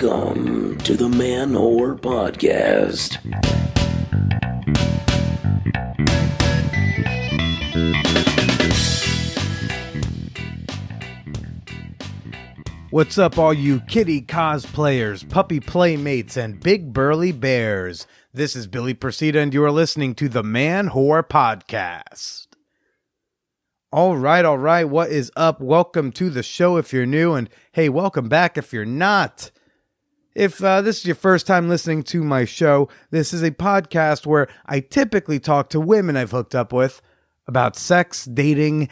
Welcome to the Man Whore Podcast. What's up, all you kitty cosplayers, puppy playmates, and big burly bears? This is Billy Persida, and you are listening to the Man Whore Podcast. All right, what is up? Welcome to the show if you're new, and hey, welcome back if you're not. If this is your first time listening to my show, this is a podcast where I typically talk to women I've hooked up with about sex, dating,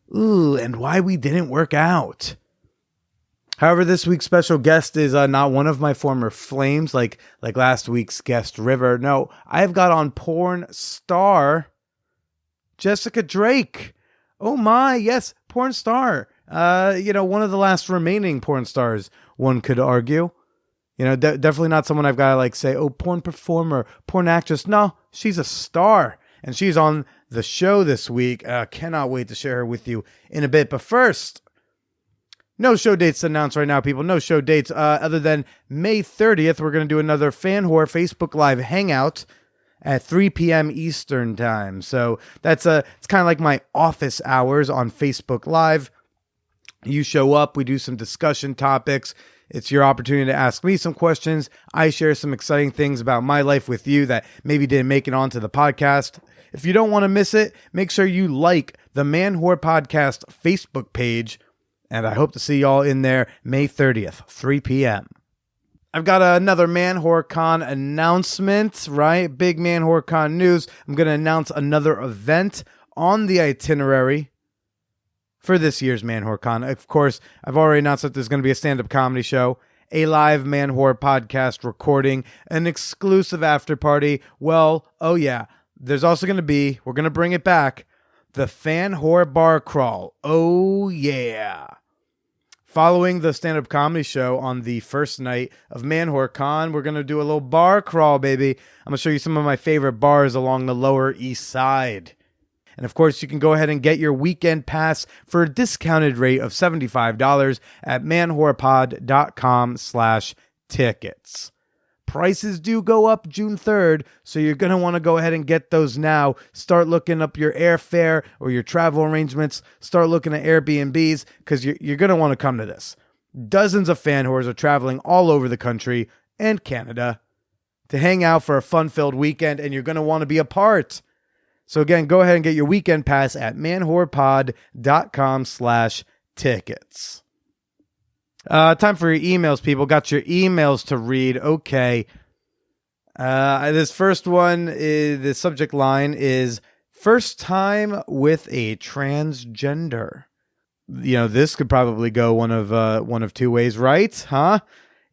and why we didn't work out. However, this week's special guest is not one of my former flames, like last week's guest, River. No, I've got on porn star Jessica Drake. Oh my, yes, porn star. One of the last remaining porn stars, one could argue. Definitely not someone I've got to say, oh, porn performer, porn actress. No, she's a star, and she's on the show this week. Cannot wait to share her with you in a bit. But first, no show dates to announce right now, people. No show dates other than May 30th. We're going to do another Fan Whore Facebook Live Hangout at 3 p.m. Eastern Time. So it's kind of like my office hours on Facebook Live. You show up, we do some discussion topics. It's your opportunity to ask me some questions. I share some exciting things about my life with you that maybe didn't make it onto the podcast. If you don't want to miss it, make sure you like the Man Whore Podcast Facebook page. And I hope to see y'all in there May 30th, 3 p.m. I've got another Man Whore Con announcement, right? Big Man Whore Con news. I'm going to announce another event on the itinerary for this year's Man Whore Con. Of course, I've already announced that there's going to be a stand-up comedy show, a live Man Whore Podcast recording, an exclusive after party. Well, oh yeah, there's also going to be, we're going to bring it back, the Fan Whore Bar Crawl. Oh yeah. Following the stand-up comedy show on the first night of Man Whore Con, we're going to do a little bar crawl, baby. I'm going to show you some of my favorite bars along the Lower East Side. And of course, you can go ahead and get your weekend pass for a discounted rate of $75 at manwhorepod.com/tickets. Prices do go up June 3rd, so you're going to want to go ahead and get those now. Start looking up your airfare or your travel arrangements. Start looking at Airbnbs because you're going to want to come to this. Dozens of fan whores are traveling all over the country and Canada to hang out for a fun-filled weekend, and you're going to want to be a part. So again, go ahead and get your weekend pass at manwhorepod.com/tickets. Time for your emails, people. Got your emails to read. Okay. This first one, the subject line is first time with a transgender. This could probably go one of two ways, right? Huh?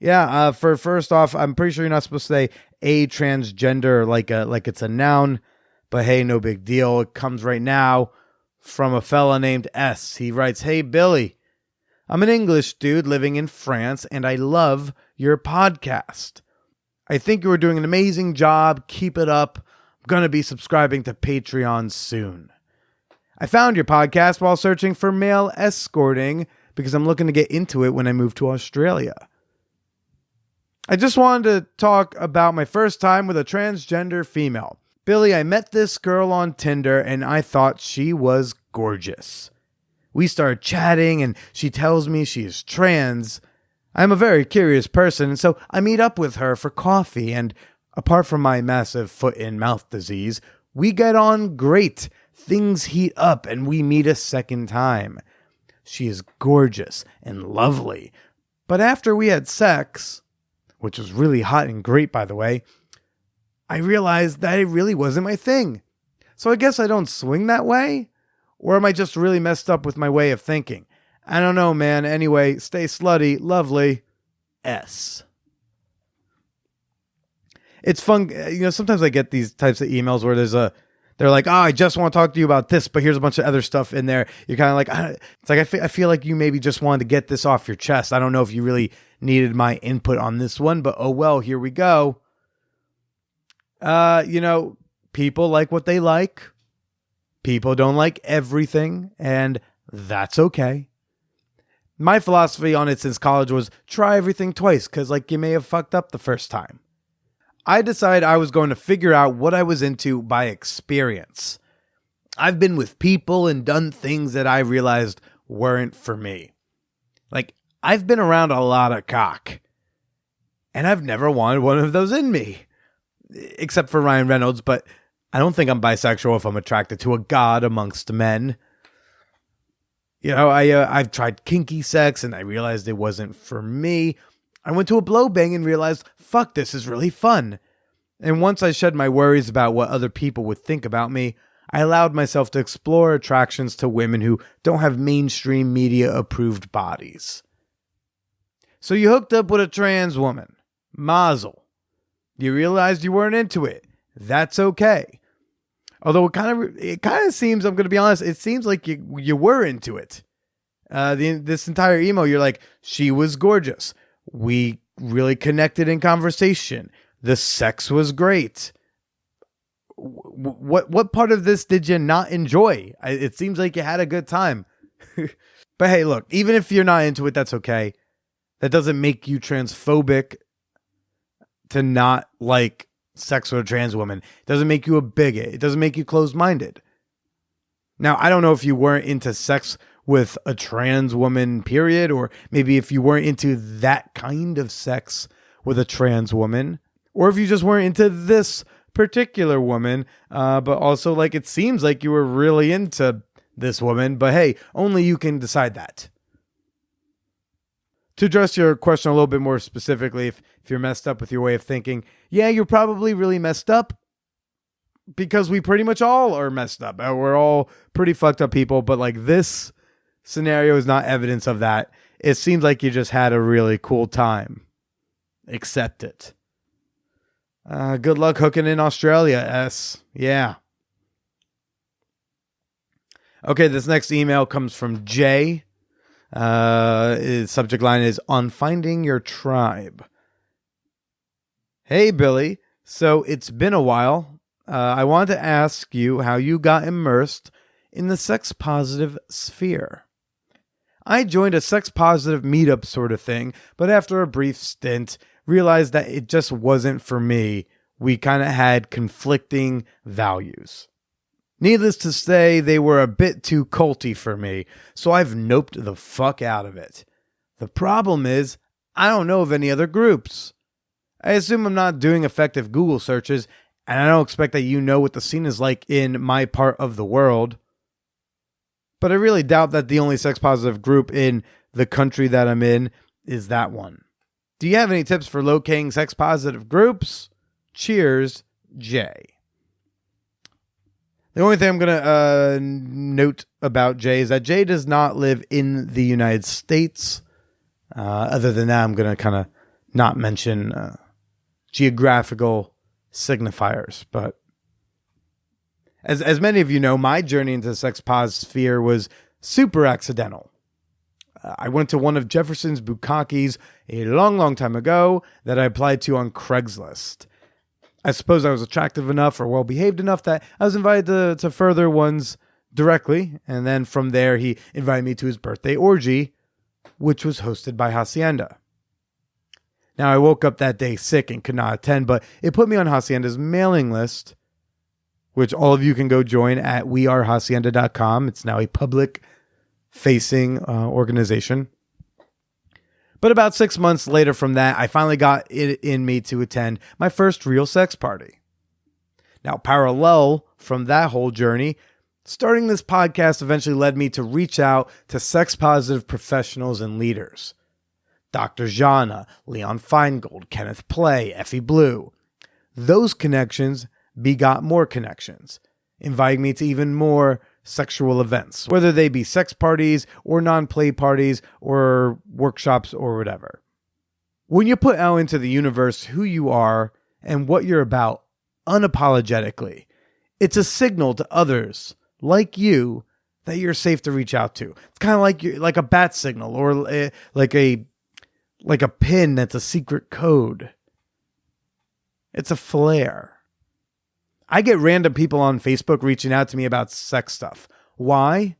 Yeah. For first off, I'm pretty sure you're not supposed to say a transgender like it's a noun, but hey, no big deal. It comes right now from a fella named S. He writes, "Hey, Billy. I'm an English dude living in France, and I love your podcast. I think you are doing an amazing job. Keep it up. I'm going to be subscribing to Patreon soon. I found your podcast while searching for male escorting because I'm looking to get into it when I move to Australia. I just wanted to talk about my first time with a transgender female. Billy, I met this girl on Tinder, and I thought she was gorgeous. We started chatting, and she tells me she is trans. I'm a very curious person, and so I meet up with her for coffee, and apart from my massive foot and mouth disease, we get on great. Things heat up, and we meet a second time. She is gorgeous and lovely. But after we had sex, which was really hot and great, by the way, I realized that it really wasn't my thing. So I guess I don't swing that way? Or am I just really messed up with my way of thinking? I don't know, man. Anyway, stay slutty. Lovely. S." It's fun. Sometimes I get these types of emails where they're like, "Oh, I just want to talk to you about this, but here's a bunch of other stuff in there." You're kind of like, it's like, I feel like you maybe just wanted to get this off your chest. I don't know if you really needed my input on this one, but oh well, here we go. People like what they like. People don't like everything, and that's okay. My philosophy on it since college was try everything twice, because you may have fucked up the first time. I decided I was going to figure out what I was into by experience. I've been with people and done things that I realized weren't for me. I've been around a lot of cock, and I've never wanted one of those in me. Except for Ryan Reynolds, but I don't think I'm bisexual if I'm attracted to a god amongst men. I've tried kinky sex and I realized it wasn't for me. I went to a blow bang and realized, fuck, this is really fun. And once I shed my worries about what other people would think about me, I allowed myself to explore attractions to women who don't have mainstream media approved bodies. So you hooked up with a trans woman. Mazel. You realized you weren't into it. That's okay. Although it kind of seems, I'm going to be honest, it seems like you were into it. This entire email, you're like, she was gorgeous. We really connected in conversation. The sex was great. What part of this did you not enjoy? It seems like you had a good time. But hey, look, even if you're not into it, that's okay. That doesn't make you transphobic to not like sex with a trans woman. It doesn't make you a bigot. It doesn't make you closed-minded. Now, I don't know if you weren't into sex with a trans woman, period, or maybe if you weren't into that kind of sex with a trans woman, or if you just weren't into this particular woman, but also it seems like you were really into this woman, but hey, only you can decide that. To address your question a little bit more specifically, if you're messed up with your way of thinking, yeah, you're probably really messed up because we pretty much all are messed up. We're all pretty fucked up people, but this scenario is not evidence of that. It seems like you just had a really cool time. Accept it. Good luck hooking in Australia, S. Yeah. Okay, this next email comes from Jay. His subject line is on finding your tribe. Hey, Billy. So it's been a while. I wanted to ask you how you got immersed in the sex positive sphere. I joined a sex positive meetup sort of thing, but after a brief stint, realized that it just wasn't for me. We kind of had conflicting values. Needless to say, they were a bit too culty for me, so I've noped the fuck out of it. The problem is, I don't know of any other groups. I assume I'm not doing effective Google searches, and I don't expect that you know what the scene is like in my part of the world. But I really doubt that the only sex-positive group in the country that I'm in is that one. Do you have any tips for locating sex-positive groups? Cheers, Jay. The only thing I'm going to note about Jay is that Jay does not live in the United States. Other than that, I'm going to kind of not mention geographical signifiers. But as many of you know, my journey into the sex pos sphere was super accidental. I went to one of Jefferson's bukkakis a long, long time ago that I applied to on Craigslist. I suppose I was attractive enough or well-behaved enough that I was invited to further ones directly. And then from there, he invited me to his birthday orgy, which was hosted by Hacienda. Now, I woke up that day sick and could not attend, but it put me on Hacienda's mailing list, which all of you can go join at wearehacienda.com. It's now a public-facing organization. But about 6 months later from that, I finally got it in me to attend my first real sex party. Now, parallel from that whole journey, starting this podcast eventually led me to reach out to sex-positive professionals and leaders. Dr. Jana, Leon Feingold, Kenneth Play, Effie Blue. Those connections begot more connections, inviting me to even more sexual events, whether they be sex parties or non-play parties or workshops or whatever. When you put out into the universe who you are and what you're about unapologetically, it's a signal to others like you that you're safe to reach out to. It's kind of like a bat signal or like a pin that's a secret code. It's a flare. I get random people on Facebook reaching out to me about sex stuff. Why?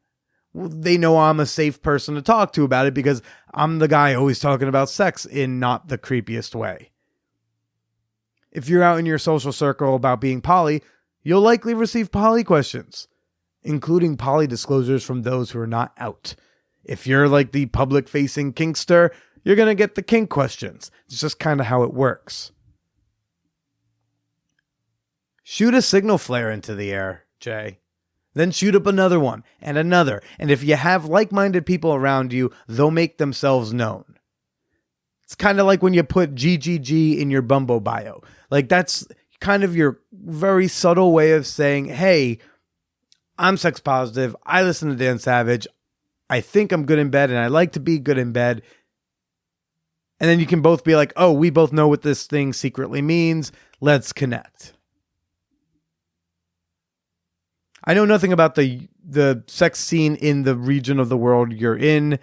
they know I'm a safe person to talk to about it because I'm the guy always talking about sex in not the creepiest way. If you're out in your social circle about being poly, you'll likely receive poly questions, including poly disclosures from those who are not out. If you're like the public-facing kinkster, you're going to get the kink questions. It's just kind of how it works. Shoot a signal flare into the air, Jay. Then shoot up another one and another. And if you have like-minded people around you, they'll make themselves known. It's kind of like when you put GGG in your Bumble bio. Like that's kind of your very subtle way of saying, hey, I'm sex positive. I listen to Dan Savage. I think I'm good in bed and I like to be good in bed. And then you can both be like, oh, we both know what this thing secretly means. Let's connect. I know nothing about the sex scene in the region of the world you're in.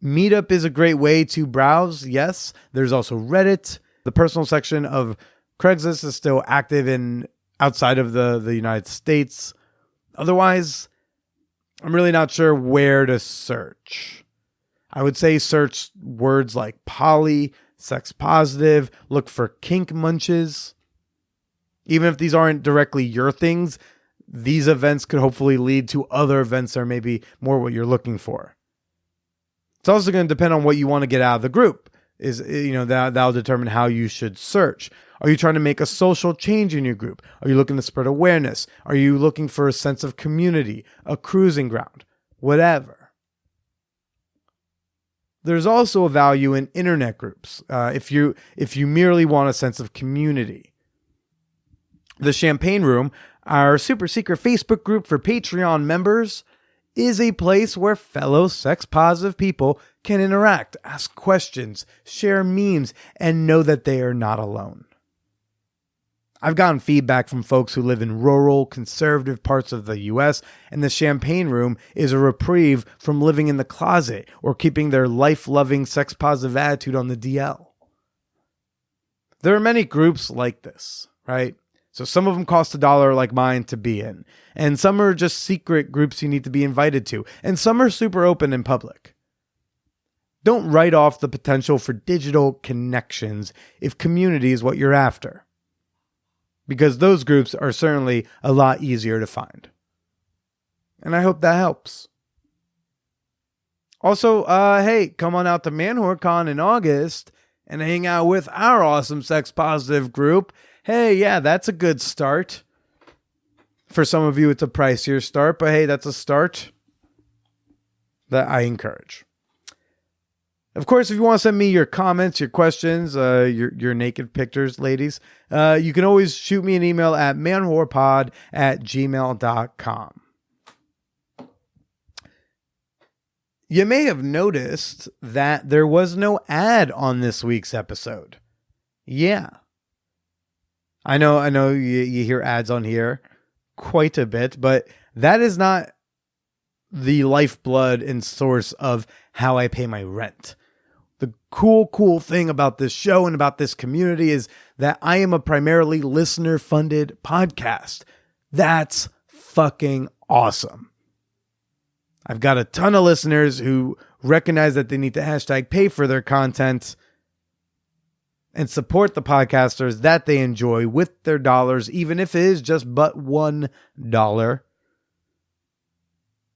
Meetup is a great way to browse. Yes, there's also Reddit. The personal section of Craigslist is still active outside of the United States. Otherwise, I'm really not sure where to search. I would say search words like poly, sex positive, look for kink munches. Even if these aren't directly your things, these events could hopefully lead to other events that are maybe more what you're looking for. It's also going to depend on what you want to get out of the group. That'll determine how you should search. Are you trying to make a social change in your group? Are you looking to spread awareness? Are you looking for a sense of community, a cruising ground, whatever? There's also a value in internet groups if you merely want a sense of community. The Champagne Room, our super secret Facebook group for Patreon members, is a place where fellow sex-positive people can interact, ask questions, share memes, and know that they are not alone. I've gotten feedback from folks who live in rural, conservative parts of the U.S., and the Champagne Room is a reprieve from living in the closet or keeping their life-loving, sex-positive attitude on the DL. There are many groups like this, right? So some of them cost $1 like mine to be in. And some are just secret groups you need to be invited to. And some are super open in public. Don't write off the potential for digital connections if community is what you're after. Because those groups are certainly a lot easier to find. And I hope that helps. Also, hey, come on out to ManwhoreCon in August and hang out with our awesome sex positive group. Hey, yeah, that's a good start. For some of you, it's a pricier start, but hey, that's a start that I encourage. Of course, if you want to send me your comments, your questions, your naked pictures, ladies, you can always shoot me an email at manwhorepod@gmail.com. You may have noticed that there was no ad on this week's episode. Yeah. I know you hear ads on here quite a bit, but that is not the lifeblood and source of how I pay my rent. The cool thing about this show and about this community is that I am a primarily listener-funded podcast. That's fucking awesome. I've got a ton of listeners who recognize that they need to hashtag pay for their content and support the podcasters that they enjoy with their dollars, even if it is just but $1.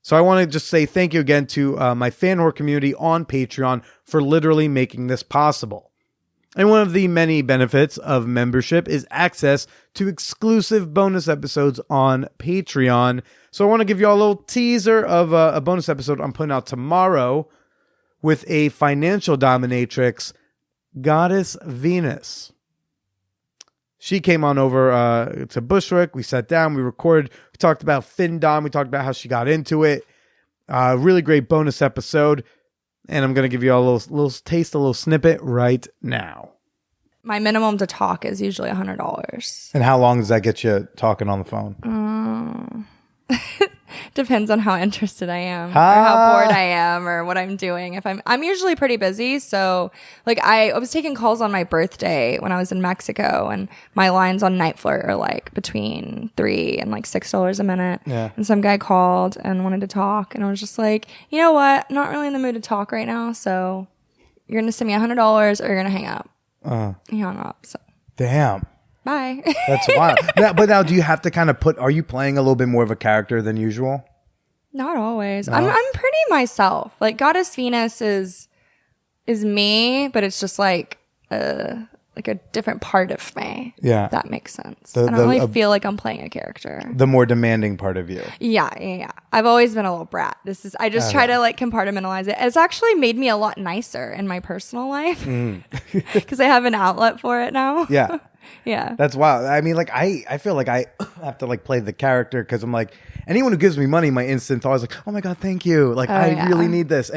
So I want to just say thank you again to my fan whore community on Patreon for literally making this possible. And one of the many benefits of membership is access to exclusive bonus episodes on Patreon. So I want to give you all a little teaser of a bonus episode I'm putting out tomorrow with a financial dominatrix, Goddess Venus. She came on over to Bushwick. We sat down, we recorded, we talked about FinDom, we talked about how she got into it. Really great bonus episode. And I'm going to give you all a little taste, a little snippet right now. My minimum to talk is usually $100. And how long does that get you talking on the phone? Depends on how interested I am or how bored I am or what I'm doing. If I'm usually pretty busy. So like I was taking calls on my birthday when I was in Mexico, and my lines on Night Flirt are like between $3 and like $6 a minute. Yeah. And some guy called and wanted to talk, and I was just like, you know what? I'm not really in the mood to talk right now. So you're going to send me $100 or you're going to hang up. He hung up. So Damn. bye. That's wild. Now, do you have to kind of are you playing a little bit more of a character than usual? Not always. No? I'm pretty myself. Like Goddess Venus is me, but it's just like a different part of me. Yeah. If that makes sense. I don't really feel like I'm playing a character. The more demanding part of you. Yeah. I've always been a little brat. I just try to like compartmentalize it. It's actually made me a lot nicer in my personal life because I have an outlet for it now. Yeah. Yeah. That's wild. I mean, like, I feel like I have to like play the character because I'm like, anyone who gives me money, my instant thought is like, oh my God, thank you. Like, I really need this.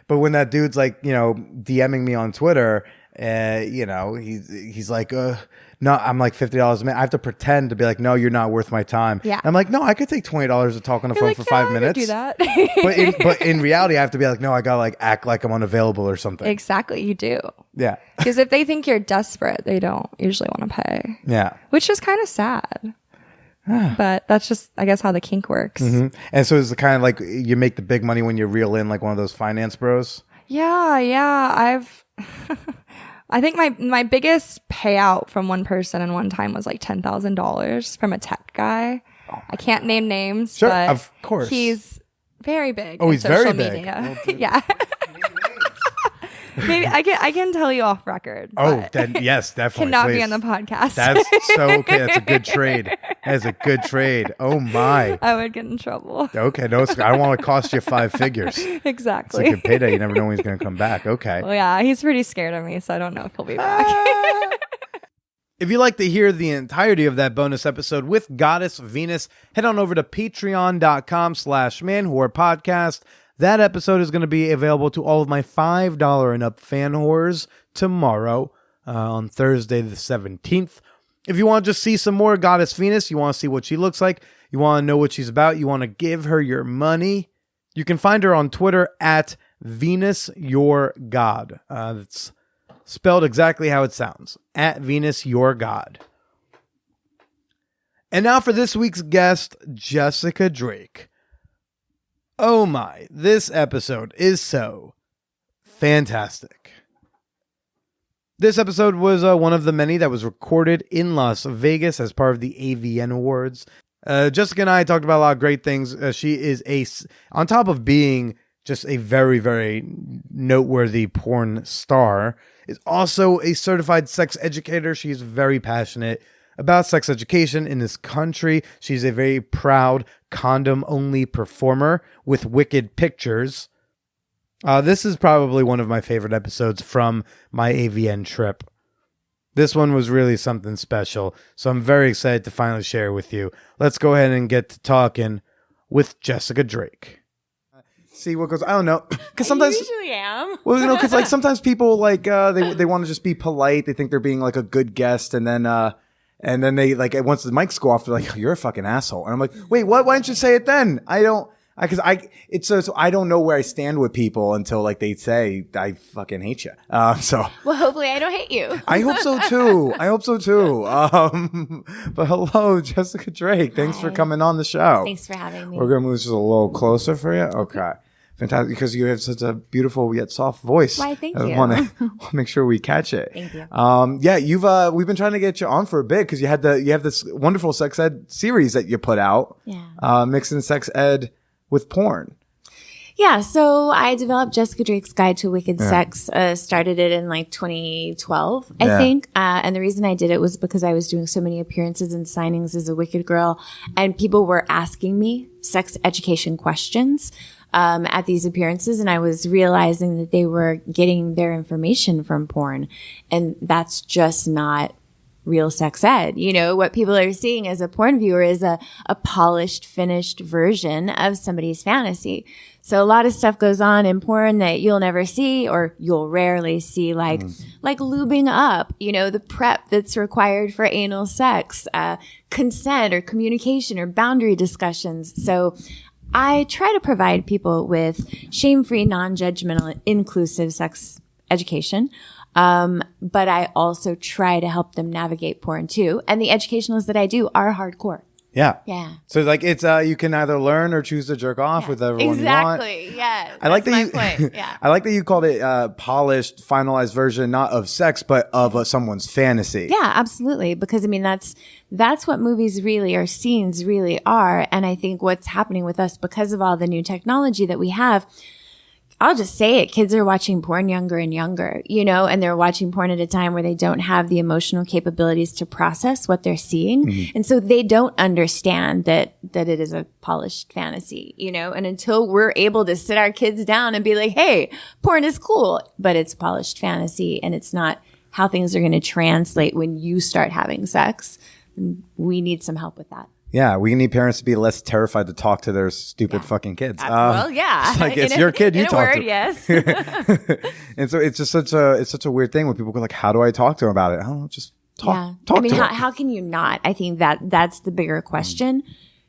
But when that dude's like, DMing me on Twitter, he's like, no, I'm like $50 a minute. I have to pretend to be like, no, you're not worth my time. Yeah. I'm like, no, I could take $20 to talk on the phone for 5 minutes. Do that. but in reality, I have to be like, no, I gotta like act like I'm unavailable or something. Exactly, you do. Yeah. Because if they think you're desperate, they don't usually want to pay. Yeah. Which is kind of sad. But that's just, I guess, how the kink works. Mm-hmm. And so it's the kind of like you make the big money when you reel in like one of those finance bros. Yeah. I think my biggest payout from one person in one time was like $10,000 from a tech guy. I can't name names, Sure, but of course. He's very big. Oh, in he's social very big. media. Yeah. Maybe I can tell you off record. Oh, then yes, definitely. Cannot please. be on the podcast. That's so okay. That's a good trade. That is a good trade. Oh my. I would get in trouble. Okay, no, I don't want to cost you 5 figures. Exactly. It's a good payday. You never know when he's going to come back. Okay. Well, yeah, he's pretty scared of me, so I don't know if he'll be back. If you'd like to hear the entirety of that bonus episode with Goddess Venus, head on over to patreon.com/manwhorepodcast. That episode is going to be available to all of my $5 and up fan whores tomorrow on Thursday the 17th. If you want to just see some more Goddess Venus, you want to see what she looks like, you want to know what she's about, you want to give her your money, you can find her on Twitter at Venus Your God. That's spelled exactly how it sounds, at Venus Your God. And now for this week's guest, Jessica Drake. Oh my, this episode is so fantastic. This episode was one of the many that was recorded in Las Vegas as part of the AVN Awards. Jessica and I talked about a lot of great things. She is on top of being just a very, very noteworthy porn star, is also a certified sex educator. She's very passionate about sex education in this country. She's a very proud condom-only performer with wicked pictures. This is probably one of my favorite episodes from my AVN trip. This one was really something special, so I'm very excited to finally share with you. Let's go ahead and get to talking with Jessica Drake. See what goes. I don't know, because sometimes I usually am. Well, because like sometimes people like they want to just be polite. They think they're being like a good guest, and then they like once the mics go off, they're like, "You're a fucking asshole." And I'm like, "Wait, what? Why didn't you say it then?" So I don't know where I stand with people until like they say I fucking hate you. So Well, hopefully I don't hate you. I hope so too. But hello, Jessica Drake. Thanks for coming on the show. Thanks for having me. We're gonna move just a little closer for you. Okay. Fantastic, because you have such a beautiful yet soft voice. Why, thank I you. want to make sure we catch it. Thank you. Yeah, we've been trying to get you on for a bit because you have this wonderful sex ed series that you put out. Yeah. Mixing sex ed with porn. Yeah, so I developed Jessica Drake's Guide to Wicked Sex, started it in like 2012, I think. And the reason I did it was because I was doing so many appearances and signings as a Wicked girl, and people were asking me sex education questions at these appearances, and I was realizing that they were getting their information from porn, and that's just not real sex ed. You know, what people are seeing as a porn viewer is a polished, finished version of somebody's fantasy. So a lot of stuff goes on in porn that you'll never see, or you'll rarely see, like lubing up, you know, the prep that's required for anal sex, consent or communication or boundary discussions. So I try to provide people with shame-free, non-judgmental, inclusive sex education. But I also try to help them navigate porn too. And the educationals that I do are hardcore. Yeah. Yeah. So like it's you can either learn or choose to jerk off with everyone you want. Exactly. Yeah. I like that you point. Yeah. I like that you called it polished, finalized version not of sex but of someone's fantasy. Yeah, absolutely. Because I mean that's what movies really or scenes really are. And I think what's happening with us because of all the new technology that we have, I'll just say it. Kids are watching porn younger and younger, and they're watching porn at a time where they don't have the emotional capabilities to process what they're seeing. Mm-hmm. And so they don't understand that it is a polished fantasy, and until we're able to sit our kids down and be like, hey, porn is cool, but it's polished fantasy and it's not how things are going to translate when you start having sex. We need some help with that. Yeah, we need parents to be less terrified to talk to their stupid fucking kids. Well, yeah, it's like it's your kid. You talk to. Yes. And so it's just such a weird thing when people go like, "How do I talk to them about it?" I don't know, just talk. Yeah. Talk I mean, to them. how can you not? I think that's the bigger question.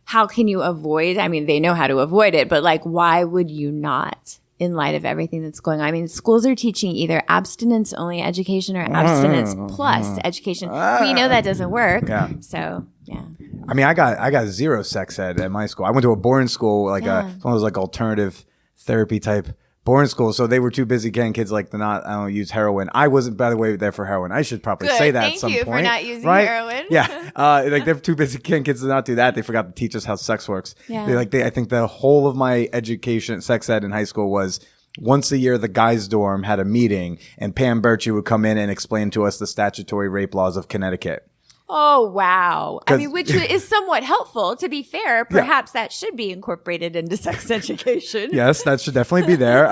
How can you avoid? I mean, they know how to avoid it, but like, why would you not? In light of everything that's going on. I mean, schools are teaching either abstinence only education or abstinence plus education. We know that doesn't work. Yeah. So, yeah. I mean, I got zero sex ed at my school. I went to a boarding school, like one of those like alternative therapy type boarding school. So they were too busy getting kids like to not use heroin. I wasn't, by the way, there for heroin. I should probably say that at some point. Thank you for not using right? heroin. Yeah. Like they're too busy getting kids to not do that. They forgot to teach us how sex works. Yeah. I think the whole of my education, sex ed in high school was once a year, the guys' dorm had a meeting and Pam Birchie would come in and explain to us the statutory rape laws of Connecticut. Oh, wow. I mean, which is somewhat helpful. To be fair, perhaps that should be incorporated into sex education. Yes, that should definitely be there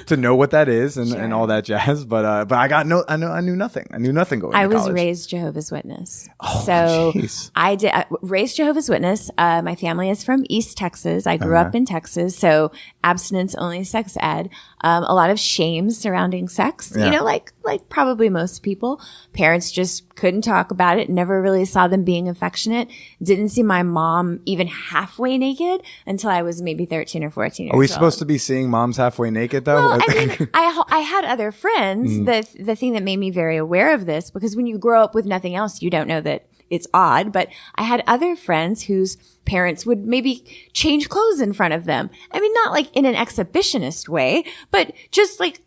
to know what that is and all that jazz. But I knew nothing. I knew nothing going to college. I was raised Jehovah's Witness. Oh, so geez. I did raised Jehovah's Witness. My family is from East Texas. I grew up in Texas. So abstinence only sex ed. A lot of shame surrounding sex, like probably most people. Parents just couldn't talk about it. Never really saw them being affectionate. Didn't see my mom even halfway naked until I was maybe 13 or 14 years old. Are we supposed to be seeing moms halfway naked though? Well, I mean, I had other friends. The thing that made me very aware of this, because when you grow up with nothing else, you don't know that it's odd, but I had other friends whose parents would maybe change clothes in front of them. I mean, not like in an exhibitionist way, but just like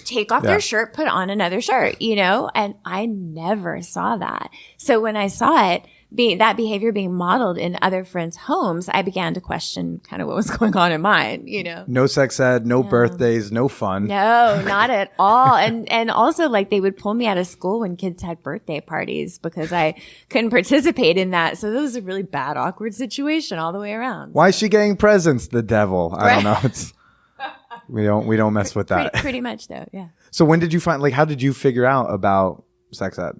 take off their shirt, put on another shirt, and I never saw that. So when I saw it, that behavior being modeled in other friends' homes, I began to question kind of what was going on in mine, No sex ed, no birthdays, no fun. No, not at all. And also like they would pull me out of school when kids had birthday parties because I couldn't participate in that. So that was a really bad, awkward situation all the way around. Why is she getting presents? The devil. I don't know. It's we don't mess with that. Pretty much though, yeah. So when did you how did you figure out about sex ed?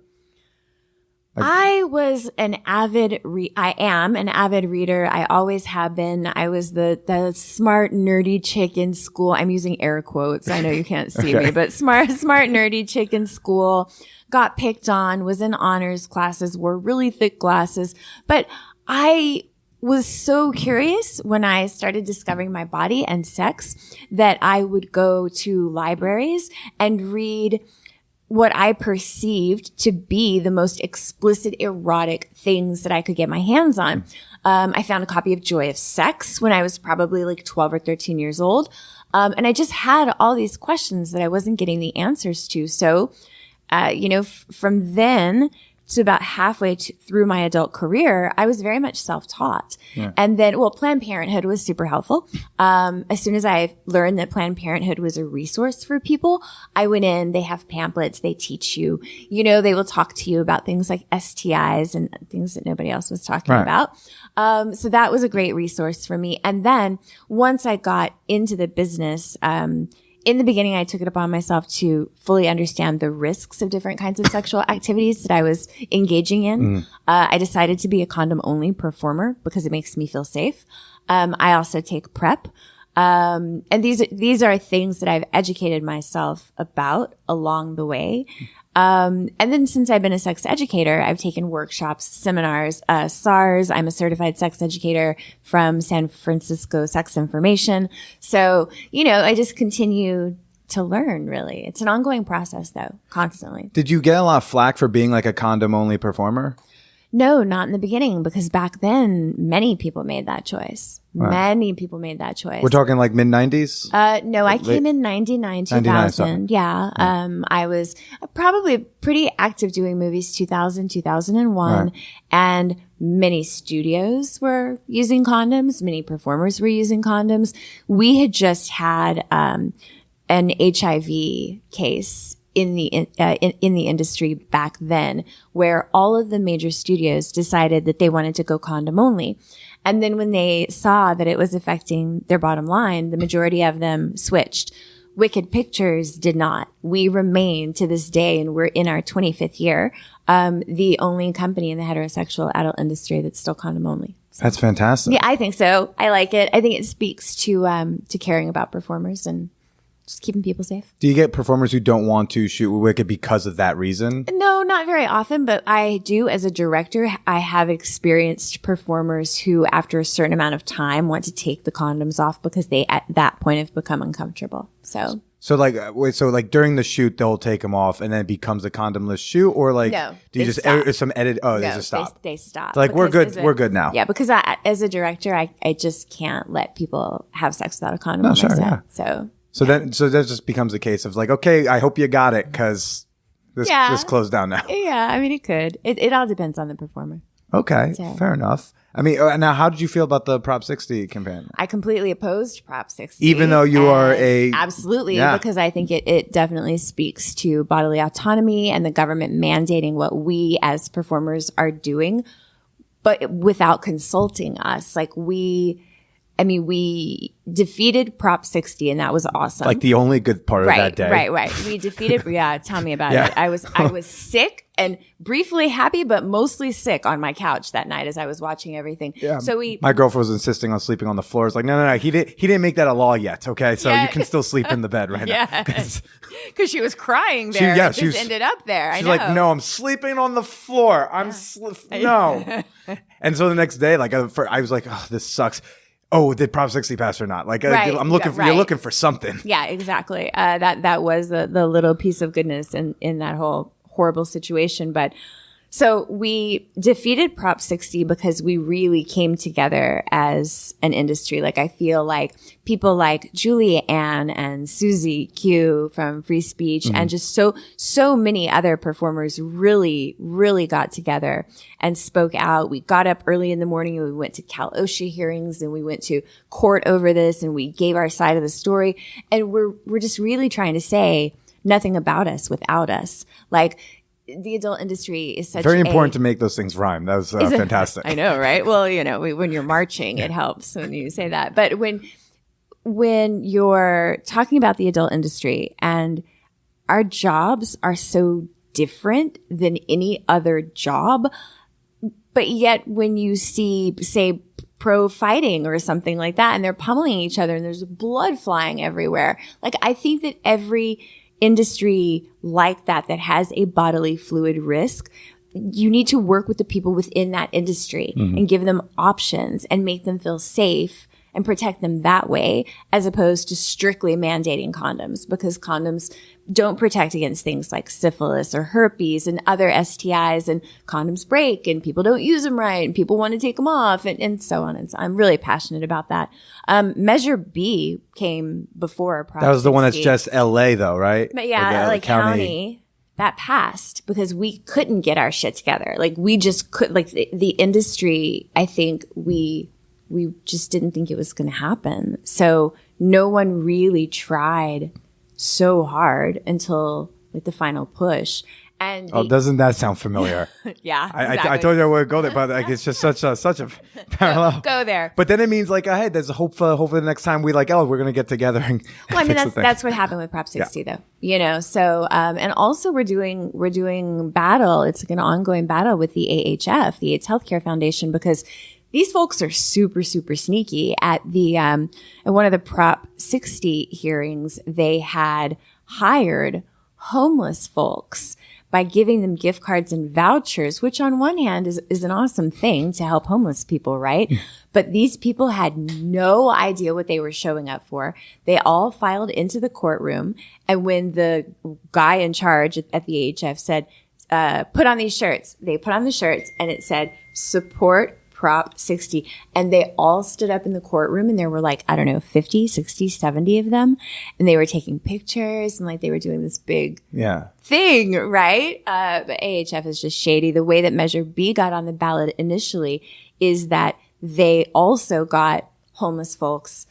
I was an avid I am an avid reader. I always have been. I was the smart, nerdy chick in school. I'm using air quotes. I know you can't see me, but smart, nerdy chick in school. Got picked on, was in honors classes, wore really thick glasses. But I was so curious when I started discovering my body and sex that I would go to libraries and read what I perceived to be the most explicit erotic things that I could get my hands on. I found a copy of Joy of Sex when I was probably like 12 or 13 years old. And I just had all these questions that I wasn't getting the answers to. So, from then to about halfway through my adult career, I was very much self-taught. Yeah. And then, Planned Parenthood was super helpful. As soon as I learned that Planned Parenthood was a resource for people, I went in, they have pamphlets, they teach you, they will talk to you about things like STIs and things that nobody else was talking about. So that was a great resource for me. And then once I got into the business, in the beginning, I took it upon myself to fully understand the risks of different kinds of sexual activities that I was engaging in. I decided to be a condom-only performer because it makes me feel safe. I also take PrEP. And these are things that I've educated myself about along the way. And then since I've been a sex educator, I've taken workshops, seminars, SARS. I'm a certified sex educator from San Francisco Sex Information. So, I just continue to learn, really. It's an ongoing process, though, constantly. Did you get a lot of flack for being like a condom-only performer? No, not in the beginning, because back then, many people made that choice. Right. Many people made that choice. We're talking like mid-90s? No, I came in 99, 2000. Yeah. I was probably pretty active doing movies 2000, 2001. Right. And many studios were using condoms. Many performers were using condoms. We had just had an HIV case in the industry back then, where all of the major studios decided that they wanted to go condom only. And then when they saw that it was affecting their bottom line, the majority of them switched. Wicked Pictures did not. We remain to this day, and we're in our 25th year, the only company in the heterosexual adult industry that's still condom only. So, that's fantastic. Yeah, I think so. I like it. I think it speaks to caring about performers and just keeping people safe. Do you get performers who don't want to shoot with Wicked because of that reason? No, not very often, but I do. As a director, I have experienced performers who, after a certain amount of time, want to take the condoms off because they, at that point, have become uncomfortable. So during the shoot, they'll take them off and then it becomes a condomless shoot? Or like, no, do you just edit some edit? Oh, no, they just stop. They stop. So like, we're good now. Yeah, because as a director, I just can't let people have sex without a condom on sure, my set. Yeah. So that just becomes a case of like, okay, I hope you got it because this closed down now. Yeah, I mean, it could. It all depends on the performer. Okay, fair enough. I mean, now how did you feel about the Prop 60 campaign? I completely opposed Prop 60. Even though you are Absolutely, because I think it definitely speaks to bodily autonomy and the government mandating what we as performers are doing, but without consulting us. Like we defeated Prop 60, and that was awesome. Like the only good part of that day. Right. We defeated, tell me about it. I was sick and briefly happy, but mostly sick on my couch that night as I was watching everything. Yeah. So my girlfriend was insisting on sleeping on the floor. It's like, no, he didn't make that a law yet. Okay. So you can still sleep in the bed right now. Because she was crying there. She ended up there. She's like, no, I'm sleeping on the floor. No. And so the next day, like I was like, oh, this sucks. Oh, did Prop 60 pass or not? Like, I'm looking for, you're looking for something. Yeah, exactly. That was the little piece of goodness in that whole horrible situation. But so we defeated Prop 60 because we really came together as an industry. Like, I feel like people like Julie Ann and Susie Q from Free Speech and just so many other performers really, really got together and spoke out. We got up early in the morning and we went to Cal OSHA hearings and we went to court over this and we gave our side of the story. And we're just really trying to say nothing about us without us. Like, the adult industry is such very important to make those things rhyme. That was fantastic. I know, right? Well, when you're marching, it helps when you say that. But when you're talking about the adult industry and our jobs are so different than any other job, but yet when you see, say, pro fighting or something like that, and they're pummeling each other and there's blood flying everywhere. Like, I think that every industry like that has a bodily fluid risk, you need to work with the people within that industry and give them options and make them feel safe and protect them that way, as opposed to strictly mandating condoms, because condoms don't protect against things like syphilis or herpes and other STIs, and condoms break and people don't use them right and people want to take them off and so on. And so I'm really passionate about that. Measure B came before Prop 60. That was the one that's just LA though, right? But yeah, like county. That passed because we couldn't get our shit together. Like, we just could, like the industry, I think we just didn't think it was going to happen. So no one really tried so hard until like the final push. And doesn't that sound familiar? Yeah, exactly. I told you I would go there, but like it's just such a parallel. Go there. But then it means like, hey, there's a hope for the next time we're going to get together and well, I mean that's what happened with Prop 60 though. So and also we're doing battle. It's like an ongoing battle with the AHF, the AIDS Healthcare Foundation, because these folks are super, super sneaky. At one of the Prop 60 hearings, they had hired homeless folks by giving them gift cards and vouchers, which on one hand is an awesome thing to help homeless people, right? But these people had no idea what they were showing up for. They all filed into the courtroom. And when the guy in charge at the AHF said, put on these shirts, they put on the shirts and it said, support Prop 60. And they all stood up in the courtroom and there were like, I don't know, 50, 60, 70 of them. And they were taking pictures and like they were doing this big thing, right? But AHF is just shady. The way that Measure B got on the ballot initially is that they also got homeless folks,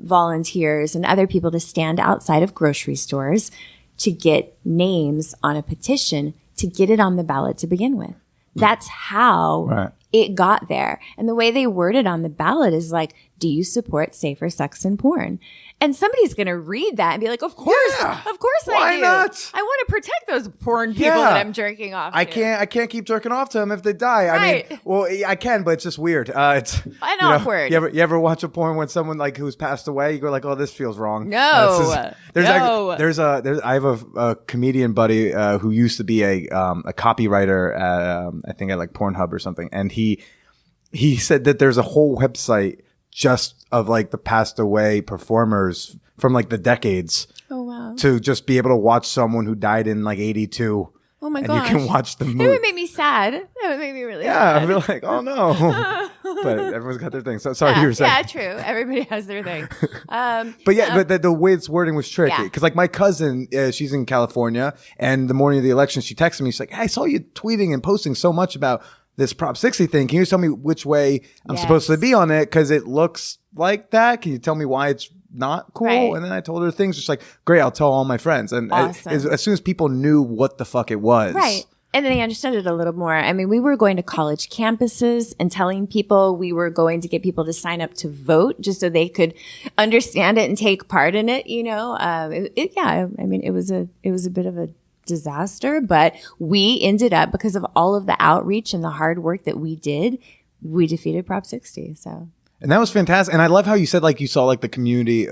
volunteers and other people to stand outside of grocery stores to get names on a petition to get it on the ballot to begin with. That's how it got there. And the way they word it on the ballot is like, do you support safer sex and porn? And somebody's going to read that and be like, of course I do. Why not? I want to protect those porn people that I'm jerking off to. I can't keep jerking off to them if they die. Right. I mean, well, I can, but it's just weird. It's awkward. You ever watch a porn when someone like who's passed away, you go like, oh, this feels wrong. No. I have a comedian buddy who used to be a copywriter at, I think at like Pornhub or something. And he said that there's a whole website just of like the passed away performers from like the decades. Oh, wow. To just be able to watch someone who died in like 82. Oh my and gosh. you can watch the movie. It would make me sad. It would make me really sad. Yeah, I'd be like, oh no. But everyone's got their thing. So sorry, you were saying. Yeah, true. Everybody has their thing. But the way it's wording was tricky. Because like my cousin, she's in California, and the morning of the election, she texted me. She's like, hey, I saw you tweeting and posting so much about this Prop 60 thing. Can you tell me which way I'm supposed to be on it? Because it looks like that. Can you tell me why it's not cool? Right. And then I told her things. Just like, great, I'll tell all my friends. And awesome. as soon as people knew what the fuck it was. Right. And then they understood it a little more. I mean, we were going to college campuses and telling people we were going to get people to sign up to vote just so they could understand it and take part in it. You know, I mean, it was a bit of a disaster, but we ended up, because of all of the outreach and the hard work that we did, we defeated Prop 60. So. And that was fantastic. And I love how you said like you saw like the community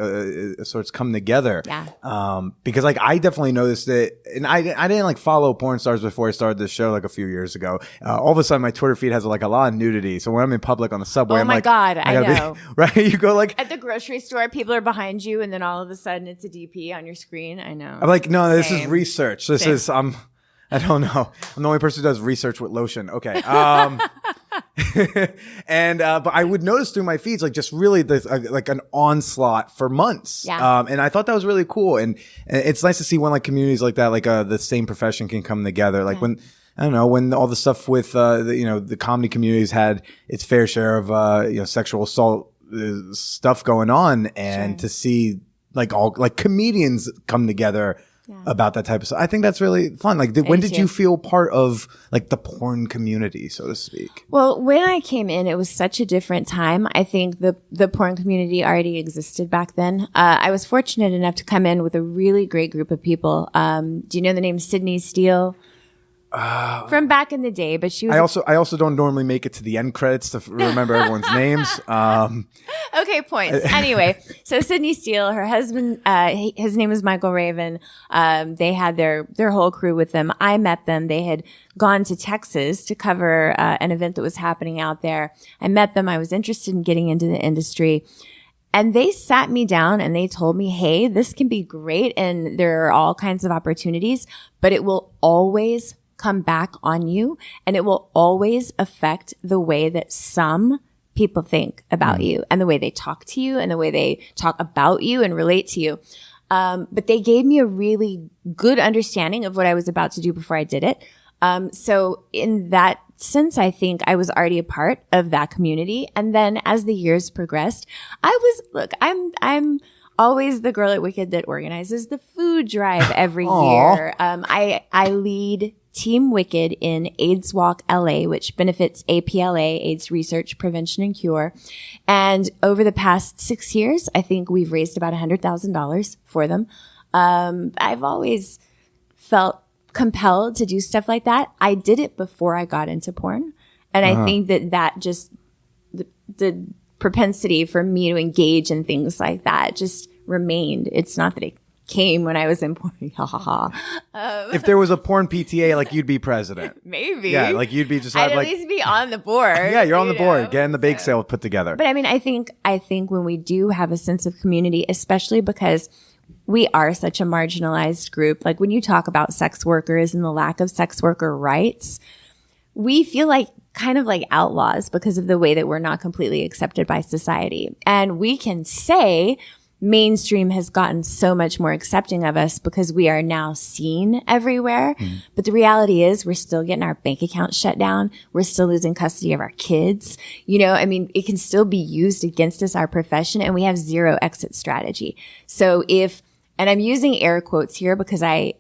sorts come together. Yeah. Because like I definitely noticed it, and I didn't like follow porn stars before I started this show like a few years ago. All of a sudden my Twitter feed has like a lot of nudity. So when I'm in public on the subway, I'm like, God, I know. Right? You go like at the grocery store, people are behind you, and then all of a sudden it's a DP on your screen. I know. I'm like, no, Same. this is research. This Same. is I don't know. I'm the only person who does research with lotion. Okay. And but I would notice through my feeds like just really like an onslaught for months. Yeah. And I thought that was really cool. And it's nice to see when like communities like that, like the same profession can come together. Like when I don't know, when all the stuff with the comedy communities had its fair share of sexual assault stuff going on, and to see like all like comedians come together about that type of stuff. I think that's really fun. Like, when did you feel part of like the porn community, so to speak? Well, when I came in, it was such a different time. I think the porn community already existed back then. I was fortunate enough to come in with a really great group of people. Do you know the name Sydney Steele? From back in the day, but she was. I also don't normally make it to the end credits to remember everyone's names. Okay, points. Anyway, so Sydney Steele, her husband, his name is Michael Raven. They had their whole crew with them. I met them. They had gone to Texas to cover an event that was happening out there. I met them. I was interested in getting into the industry. And they sat me down and they told me, hey, this can be great and there are all kinds of opportunities, but it will always come back on you, and it will always affect the way that some people think about you and the way they talk to you and the way they talk about you and relate to you. But they gave me a really good understanding of what I was about to do before I did it. So in that sense, I think I was already a part of that community. And then as the years progressed, I'm always the girl at Wicked that organizes the food drive every year. I lead Team Wicked in AIDS Walk LA, which benefits APLA, AIDS Research, Prevention, and Cure. And over the past 6 years, I think we've raised about $100,000 for them. I've always felt compelled to do stuff like that. I did it before I got into porn. And I think that just the propensity for me to engage in things like that just remained. It's not that it came when I was in porn. Ha ha ha. If there was a porn PTA, like you'd be president. Maybe. Yeah, like you'd be just I'd like, at least be on the board. yeah, you're on the board, getting the bake sale put together. But I mean, I think when we do have a sense of community, especially because we are such a marginalized group, like when you talk about sex workers and the lack of sex worker rights, we feel like kind of like outlaws because of the way that we're not completely accepted by society. And we can say mainstream has gotten so much more accepting of us because we are now seen everywhere. But the reality is we're still getting our bank accounts shut down. We're still losing custody of our kids. You know, I mean, it can still be used against us, our profession, and we have zero exit strategy. So and I'm using air quotes here because I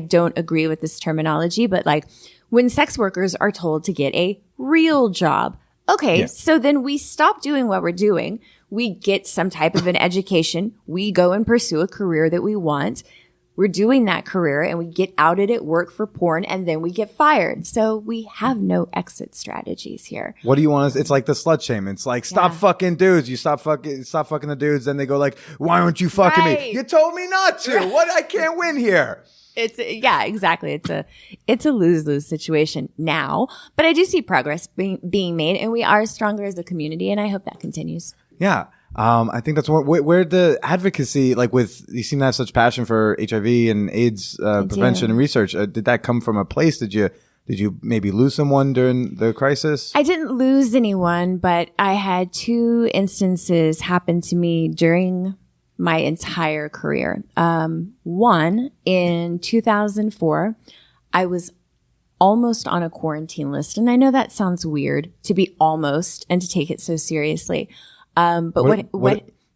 don't agree with this terminology, but like when sex workers are told to get a real job, okay, so then we stop doing what we're doing. We get some type of an education. We go and pursue a career that we want. We're doing that career and we get outed at work for porn and then we get fired. So we have no exit strategies here. What do you want? It's like the slut shame. It's like, stop fucking dudes. You stop fucking the dudes. Then they go like, why aren't you fucking me? You told me not to. What? I can't win here. Exactly. It's a lose-lose situation now, but I do see progress being made and we are stronger as a community and I hope that continues. Yeah. I think that's where the advocacy, like you seem to have such passion for HIV and AIDS prevention and research. Did that come from a place? Did you maybe lose someone during the crisis? I didn't lose anyone, but I had 2 instances happen to me during my entire career. One, in 2004, I was almost on a quarantine list. And I know that sounds weird to be almost and to take it so seriously. But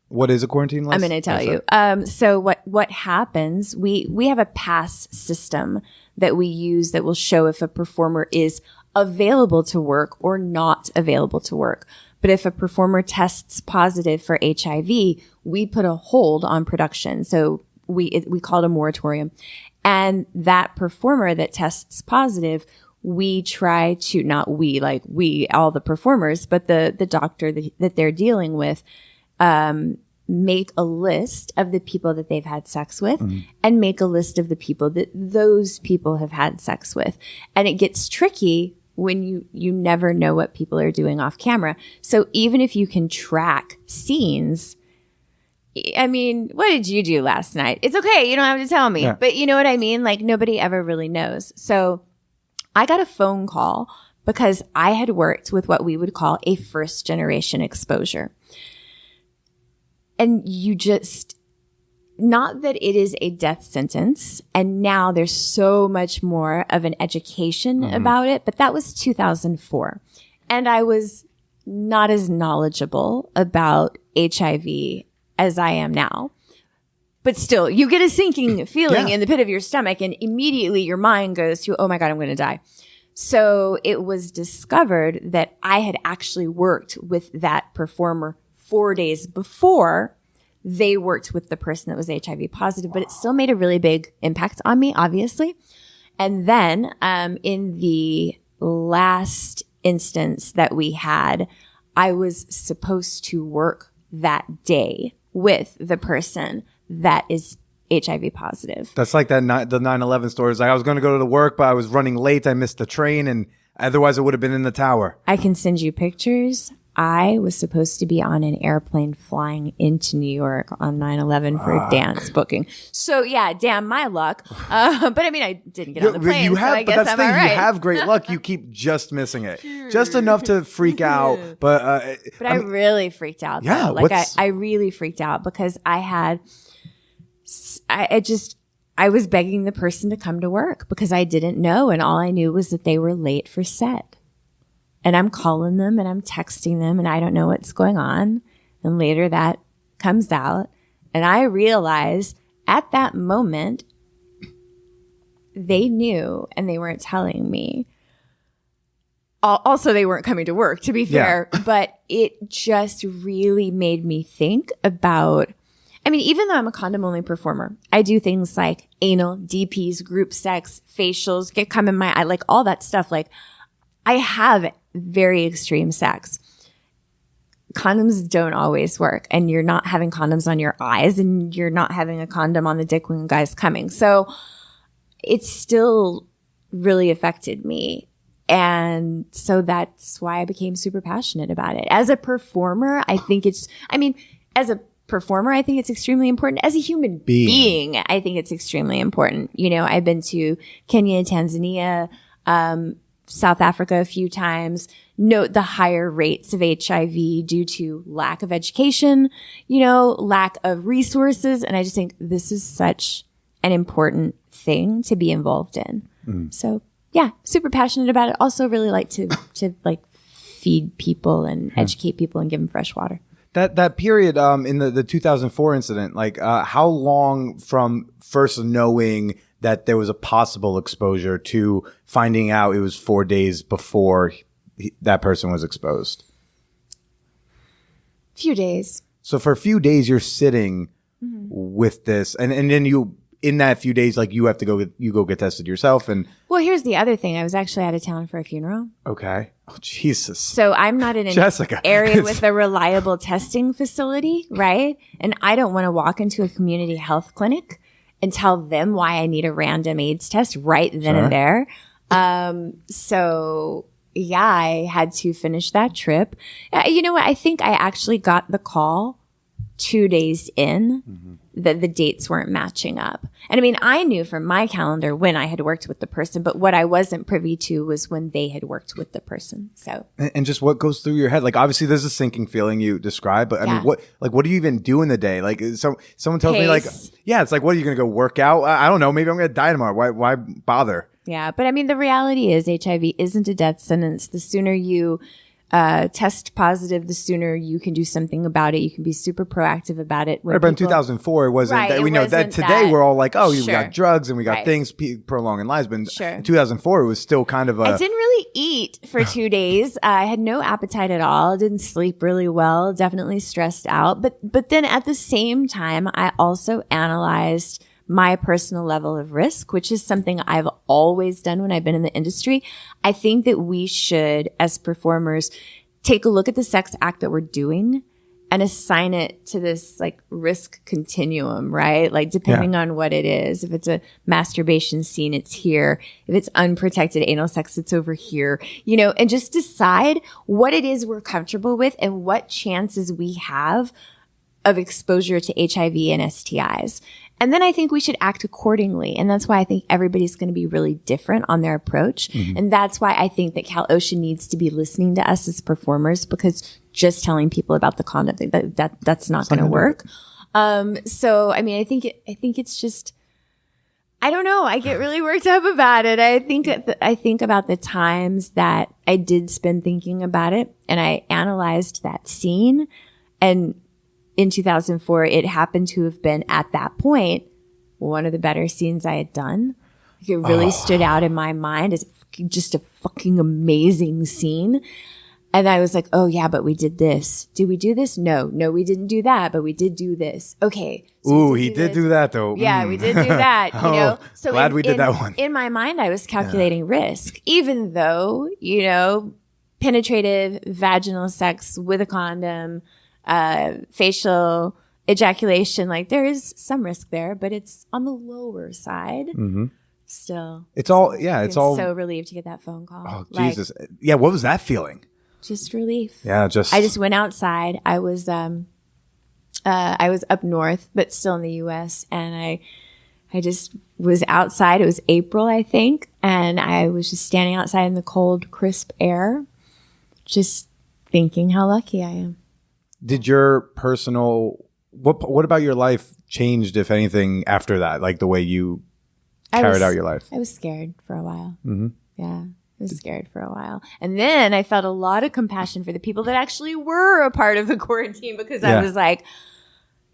what is a quarantine list? I'm going to tell you. So what happens, we have a pass system that we use that will show if a performer is available to work or not available to work. But if a performer tests positive for HIV, we put a hold on production. So we call it a moratorium. And that performer that tests positive, we try to, not we, like we, all the performers, but the doctor that they're dealing with, make a list of the people that they've had sex with and make a list of the people that those people have had sex with. And it gets tricky when you never know what people are doing off camera. So even if you can track scenes, I mean, what did you do last night? It's okay. You don't have to tell me, but you know what I mean? Like nobody ever really knows. So I got a phone call because I had worked with what we would call a first generation exposure. And you just, not that it is a death sentence. And now there's so much more of an education about it, but that was 2004. And I was not as knowledgeable about HIV as I am now. But still, you get a sinking feeling in the pit of your stomach and immediately your mind goes to, oh my God, I'm going to die. So it was discovered that I had actually worked with that performer 4 days before they worked with the person that was HIV positive, but it still made a really big impact on me, obviously. And then in the last instance that we had, I was supposed to work that day with the person that is HIV positive. That's like the 9/11 stories. Like I was going to go to work, but I was running late. I missed the train, and otherwise I would have been in the tower. I can send you pictures. I was supposed to be on an airplane flying into New York on 9/11 for a dance booking. So yeah, damn my luck. But I mean, I didn't get on the plane. You have, so I guess I'm all right. You have great luck. You keep just missing it, just enough to freak out. But I really freaked out. Yeah, though. Like I really freaked out because I was begging the person to come to work because I didn't know, and all I knew was that they were late for set. And I'm calling them and I'm texting them and I don't know what's going on. And later that comes out. And I realize at that moment, they knew and they weren't telling me. Also, they weren't coming to work, to be fair. Yeah. But it just really made me think about, I mean, even though I'm a condom-only performer, I do things like anal, DPs, group sex, facials, come in my eye, like all that stuff. Like I have very extreme sex. condoms don't always work, and you're not having condoms on your eyes, and you're not having a condom on the dick when a guy's coming. So it still really affected me. And so that's why I became super passionate about it. As a performer, I think it's extremely important. As a human being, I think it's extremely important. You know, I've been to Kenya, Tanzania, South Africa a few times. Note the higher rates of HIV due to lack of education, you know, lack of resources. And I just think this is such an important thing to be involved in. So yeah, super passionate about it. Also really like to like feed people and educate people and give them fresh water. That period in the 2004 incident, like how long from first knowing that there was a possible exposure to finding out it was 4 days before that person was exposed? Few days. So for a few days you're sitting with this, and then you, in that few days, like you have to go get tested yourself. And well, here's the other thing. I was actually out of town for a funeral. Okay. Oh, Jesus. So I'm not in an Jessica. area with a reliable testing facility, right? And I don't want to walk into a community health clinic and tell them why I need a random AIDS test right then and there. So yeah, I had to finish that trip. You know what? I think I actually got the call 2 days in that the dates weren't matching up. And I mean, I knew from my calendar when I had worked with the person, but what I wasn't privy to was when they had worked with the person. So, and just what goes through your head? Like, obviously there's a sinking feeling you describe, but I mean, what do you even do in the day? Like, someone tells me like, yeah, it's like, what are you going to go work out? I don't know. Maybe I'm going to die tomorrow. Why bother? Yeah. But I mean, the reality is HIV isn't a death sentence. The sooner you test positive, the sooner you can do something about it. You can be super proactive about it. Right, but in 2004, it wasn't. Right, that, we know that today we're all like, oh, we got drugs and we got things prolonging lives. But in 2004, it was still kind of a. I didn't really eat for 2 days. I had no appetite at all. Didn't sleep really well. Definitely stressed out. But then at the same time, I also analyzed my personal level of risk, which is something I've always done when I've been in the industry. I think that we should, as performers, take a look at the sex act that we're doing and assign it to this like risk continuum, right? Like depending on what it is. If it's a masturbation scene, it's here. If it's unprotected anal sex, it's over here, you know, and just decide what it is we're comfortable with and what chances we have of exposure to HIV and STIs. And then I think we should act accordingly. And that's why I think everybody's going to be really different on their approach. And that's why I think that Cal OSHA needs to be listening to us as performers, because just telling people about the condom thing, that's not going to work. So, I mean, I think it's just, I don't know. I get really worked up about it. I think about the times that I did spend thinking about it, and I analyzed that scene. And in 2004, it happened to have been, at that point, one of the better scenes I had done. It really stood out in my mind as just a fucking amazing scene. And I was like, oh yeah, but we did this. Did we do this? No, we didn't do that, but we did do this. Okay. So ooh, he did do that though. Yeah, we did do that, you know. So glad we did that one. In my mind, I was calculating risk, even though, you know, penetrative vaginal sex with a condom, facial ejaculation, like there is some risk there, but it's on the lower side. Still, it's all so relieved to get that phone call. Oh, Jesus. Yeah. What was that feeling? Just relief. Yeah. I just went outside. I was up north, but still in the US. And I just was outside. It was April, I think. And I was just standing outside in the cold, crisp air, just thinking how lucky I am. Did your personal, what about your life changed, if anything, after that? Like the way you carried out your life? I was scared for a while. Yeah, I was scared for a while. And then I felt a lot of compassion for the people that actually were a part of the quarantine, because I was like,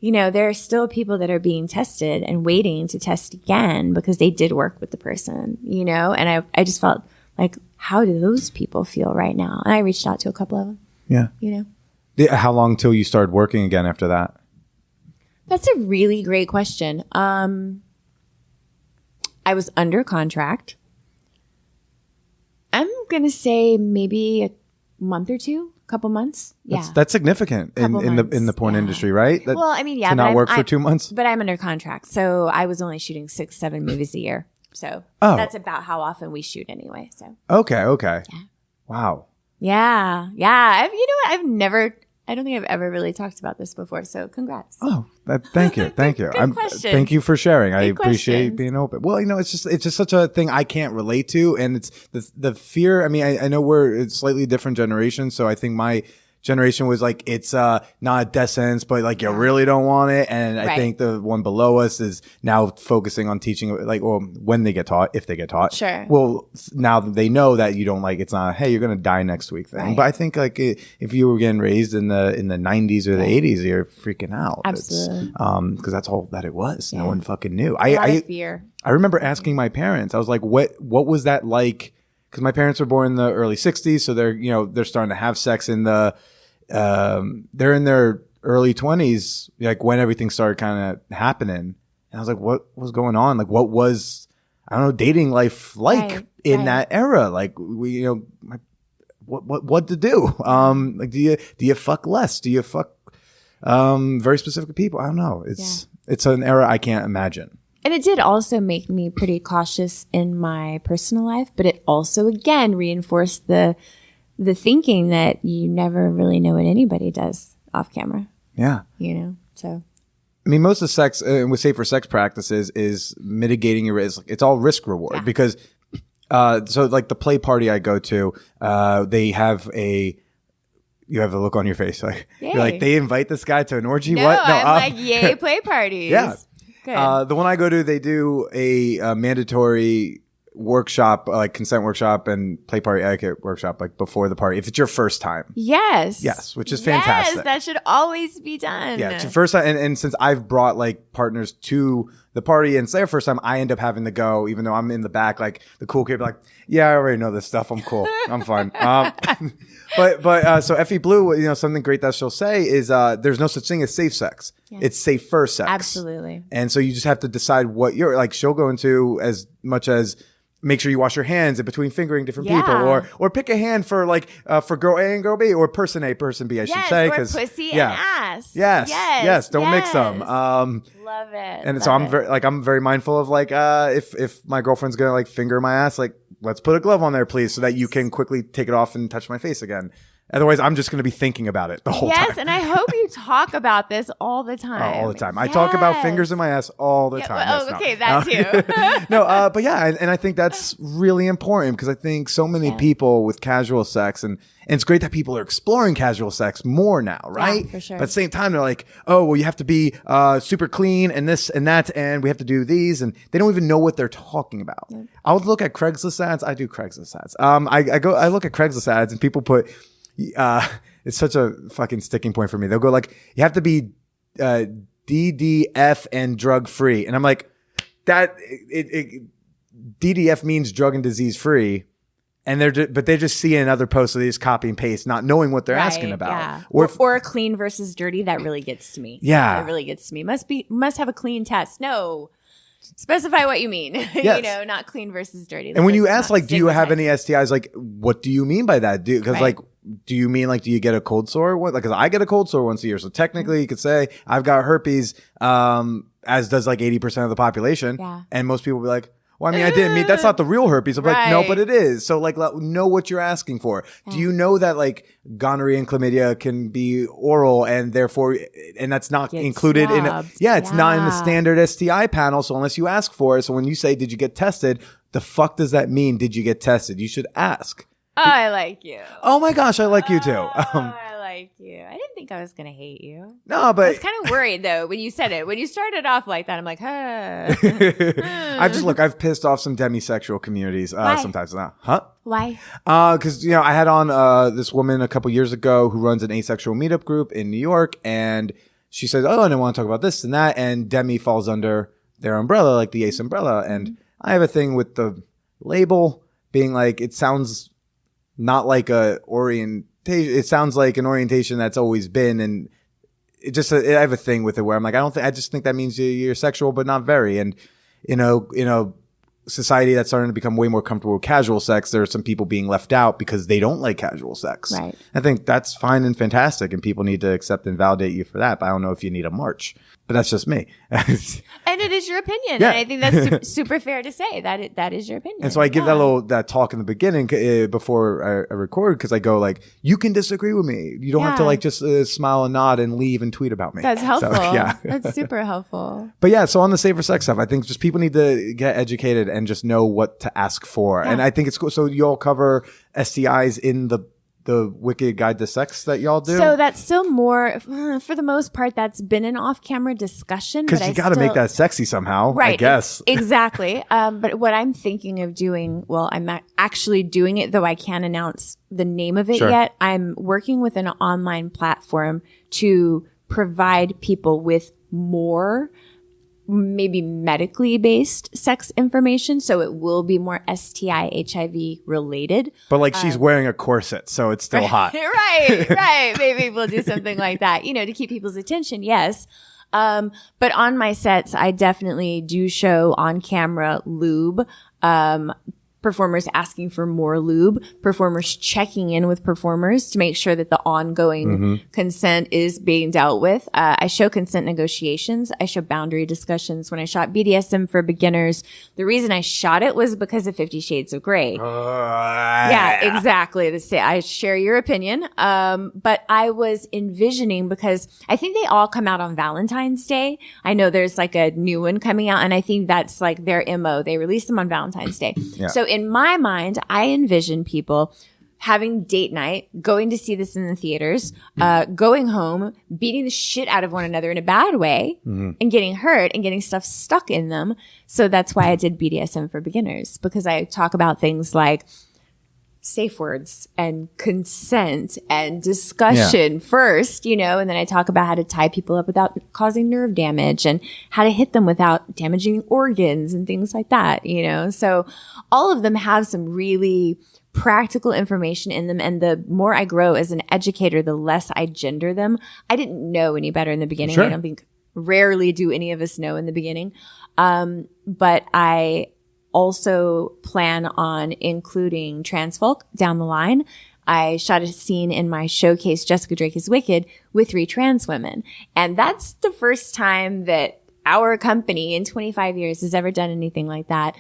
you know, there are still people that are being tested and waiting to test again because they did work with the person, you know? And I just felt like, how do those people feel right now? And I reached out to a couple of them. Yeah. You know? How long till you started working again after that? That's a really great question. I was under contract. I'm going to say maybe a month or two, couple months. Yeah. That's significant in the porn industry, right? Well, I mean, yeah. To not work for 2 months? But I'm under contract. So I was only shooting 6-7 movies a year. So that's about how often we shoot anyway. So Okay. Yeah. Wow. Yeah. Yeah. You know what? I don't think I've ever really talked about this before. So congrats. Oh, thank you. Thank you. Thank you for sharing. I appreciate being open. Well, it's just such a thing I can't relate to. And it's the fear. I mean, I know we're a slightly different generation. So I think my generation was like, it's not a death sentence, but like you really don't want it. And I think the one below us is now focusing on teaching, like, well, when they get taught, if they get taught. Sure. Well, now that they know that you don't like, it's not, hey, you're going to die next week thing. Right. But I think like if you were getting raised in the 90s or the 80s, you're freaking out. Absolutely. Because that's all that it was. Yeah. No one fucking knew. A lot of fear. I remember asking my parents, I was like, what was that like? Because my parents were born in the early 60s, so they're starting to have sex in the they're in their early 20s, like when everything started kind of happening. And I was like, what was going on? Like, what was, I don't know, dating life like in that era? Like, we, what to do? Like, do you fuck less? Do you fuck very specific people? I don't know. It's an era I can't imagine. And it did also make me pretty cautious in my personal life, but it also, again, reinforced the thinking that you never really know what anybody does off camera. Yeah. So. I mean, most of sex, with safer sex practices, is mitigating your risk. It's all risk reward because, so like the play party I go to, they have you have a look on your face. Like, you're like, they invite this guy to an orgy? No, what? No, I'm like, yay, play parties. Yeah. Good. The one I go to, they do a mandatory workshop, like consent workshop and play party etiquette workshop, like before the party. If it's your first time. Yes, which is fantastic. Yes, that should always be done. Yeah, it's your first time. And since I've brought like partners to the party and it's their first time, I end up having to go, even though I'm in the back, like the cool kid, like, yeah, I already know this stuff. I'm cool. I'm fine. But so Effie Blue, something great that she'll say is there's no such thing as safe sex. Yeah. It's safer sex. Absolutely. And so you just have to decide what you're like. She'll go into as much as make sure you wash your hands in between fingering different people, or pick a hand for like for girl A and girl B, or person A, person B, I should say, because pussy and ass. Yes. Don't mix them. Love it. And so I'm very mindful of like if my girlfriend's gonna like finger my ass, like let's put a glove on there, please, so that you can quickly take it off and touch my face again. Otherwise, I'm just going to be thinking about it the whole time. Yes, and I hope you talk about this all the time. All the time. I talk about fingers in my ass all the time. Well, okay, that too. No, but yeah, and I think that's really important because I think so many people with casual sex, and it's great that people are exploring casual sex more now, right? Yeah, for sure. But at the same time, they're like, oh, well, you have to be super clean and this and that, and we have to do these, and they don't even know what they're talking about. Yep. I'll look at Craigslist ads. I do Craigslist ads. I look at Craigslist ads, and people put. It's such a fucking sticking point for me. They'll go like, you have to be DDF and drug free, and I'm like, that DDF means drug and disease free, and they're just seeing another post, so they just copy and paste, not knowing what they're asking about. Yeah. Or clean versus dirty. That really gets to me. Yeah, it really gets to me. Must have a clean test. No. Specify what you mean. Yes. Not clean versus dirty. And when you ask, like, do you have any STIs? Like, what do you mean by that? Because, like, do you mean, like, do you get a cold sore? What? Like, because I get a cold sore once a year. So technically, you could say I've got herpes, as does like 80% of the population. Yeah. And most people will be like, well, I mean, I didn't mean, that's not the real herpes. I'm like, no, but it is. So like, know what you're asking for. Yeah. Do you know that like gonorrhea and chlamydia can be oral and therefore, and that's not included it's not in the standard STI panel. So unless you ask for it. So when you say, did you get tested? The fuck does that mean? Did you get tested? You should ask. Oh, I like you. Oh my gosh, I like you too. I like you. I didn't think I was going to hate you. No, but I was kind of worried though when you said it. When you started off like that, I'm like, I've pissed off some demisexual communities sometimes now. Huh? Why? Because I had on this woman a couple years ago who runs an asexual meetup group in New York, and she said, "Oh, and I want to talk about this and that," and demi falls under their umbrella, like the ace umbrella, and I have a thing with the label being like, it sounds not like a orientation. It sounds like an orientation that's always been, and it just I have a thing with it where I'm like, I just think that means you're sexual, but not very. And in a society that's starting to become way more comfortable with casual sex, there are some people being left out because they don't like casual sex. Right. I think that's fine and fantastic, and people need to accept and validate you for that. But I don't know if you need a march. But that's just me. And it is your opinion. Yeah. And I think that's super fair to say that that is your opinion. And so I give that talk in the beginning before I record, because I go like, you can disagree with me. You don't have to like just smile and nod and leave and tweet about me. That's helpful. So, yeah. That's super helpful. But yeah, so on the safer sex stuff, I think just people need to get educated and just know what to ask for. Yeah. And I think it's cool. So you all cover STIs in the Wicked Guide to Sex that y'all do? So that's still more, for the most part, that's been an off-camera discussion. Because you got to make that sexy somehow, right, I guess. Exactly. But what I'm thinking of doing, well, I'm actually doing it, though I can't announce the name of it yet. I'm working with an online platform to provide people with more maybe medically based sex information. So it will be more STI, HIV related. But like she's wearing a corset, so it's still hot. Right. Maybe we'll do something like that, to keep people's attention. Yes. But on my sets, I definitely do show on camera lube, performers asking for more lube, performers checking in with performers to make sure that the ongoing consent is being dealt with. I show consent negotiations. I show boundary discussions. When I shot BDSM for beginners, the reason I shot it was because of 50 Shades of Grey. Yeah, exactly. I share your opinion. But I was envisioning, because I think they all come out on Valentine's Day. I know there's like a new one coming out, and I think that's like their MO. They release them on Valentine's Day. Yeah. So in my mind, I envision people having date night, going to see this in the theaters, going home, beating the shit out of one another in a bad way, and getting hurt and getting stuff stuck in them. So that's why I did BDSM for beginners, because I talk about things like safe words and consent and discussion first, and then I talk about how to tie people up without causing nerve damage and how to hit them without damaging organs and things like that, So all of them have some really practical information in them. And the more I grow as an educator, the less I gender them. I didn't know any better in the beginning. Sure. I don't think rarely do any of us know in the beginning. But I also plan on including trans folk down the line. I shot a scene in my showcase, Jessica Drake is Wicked, with 3 trans women. And that's the first time that our company in 25 years has ever done anything like that.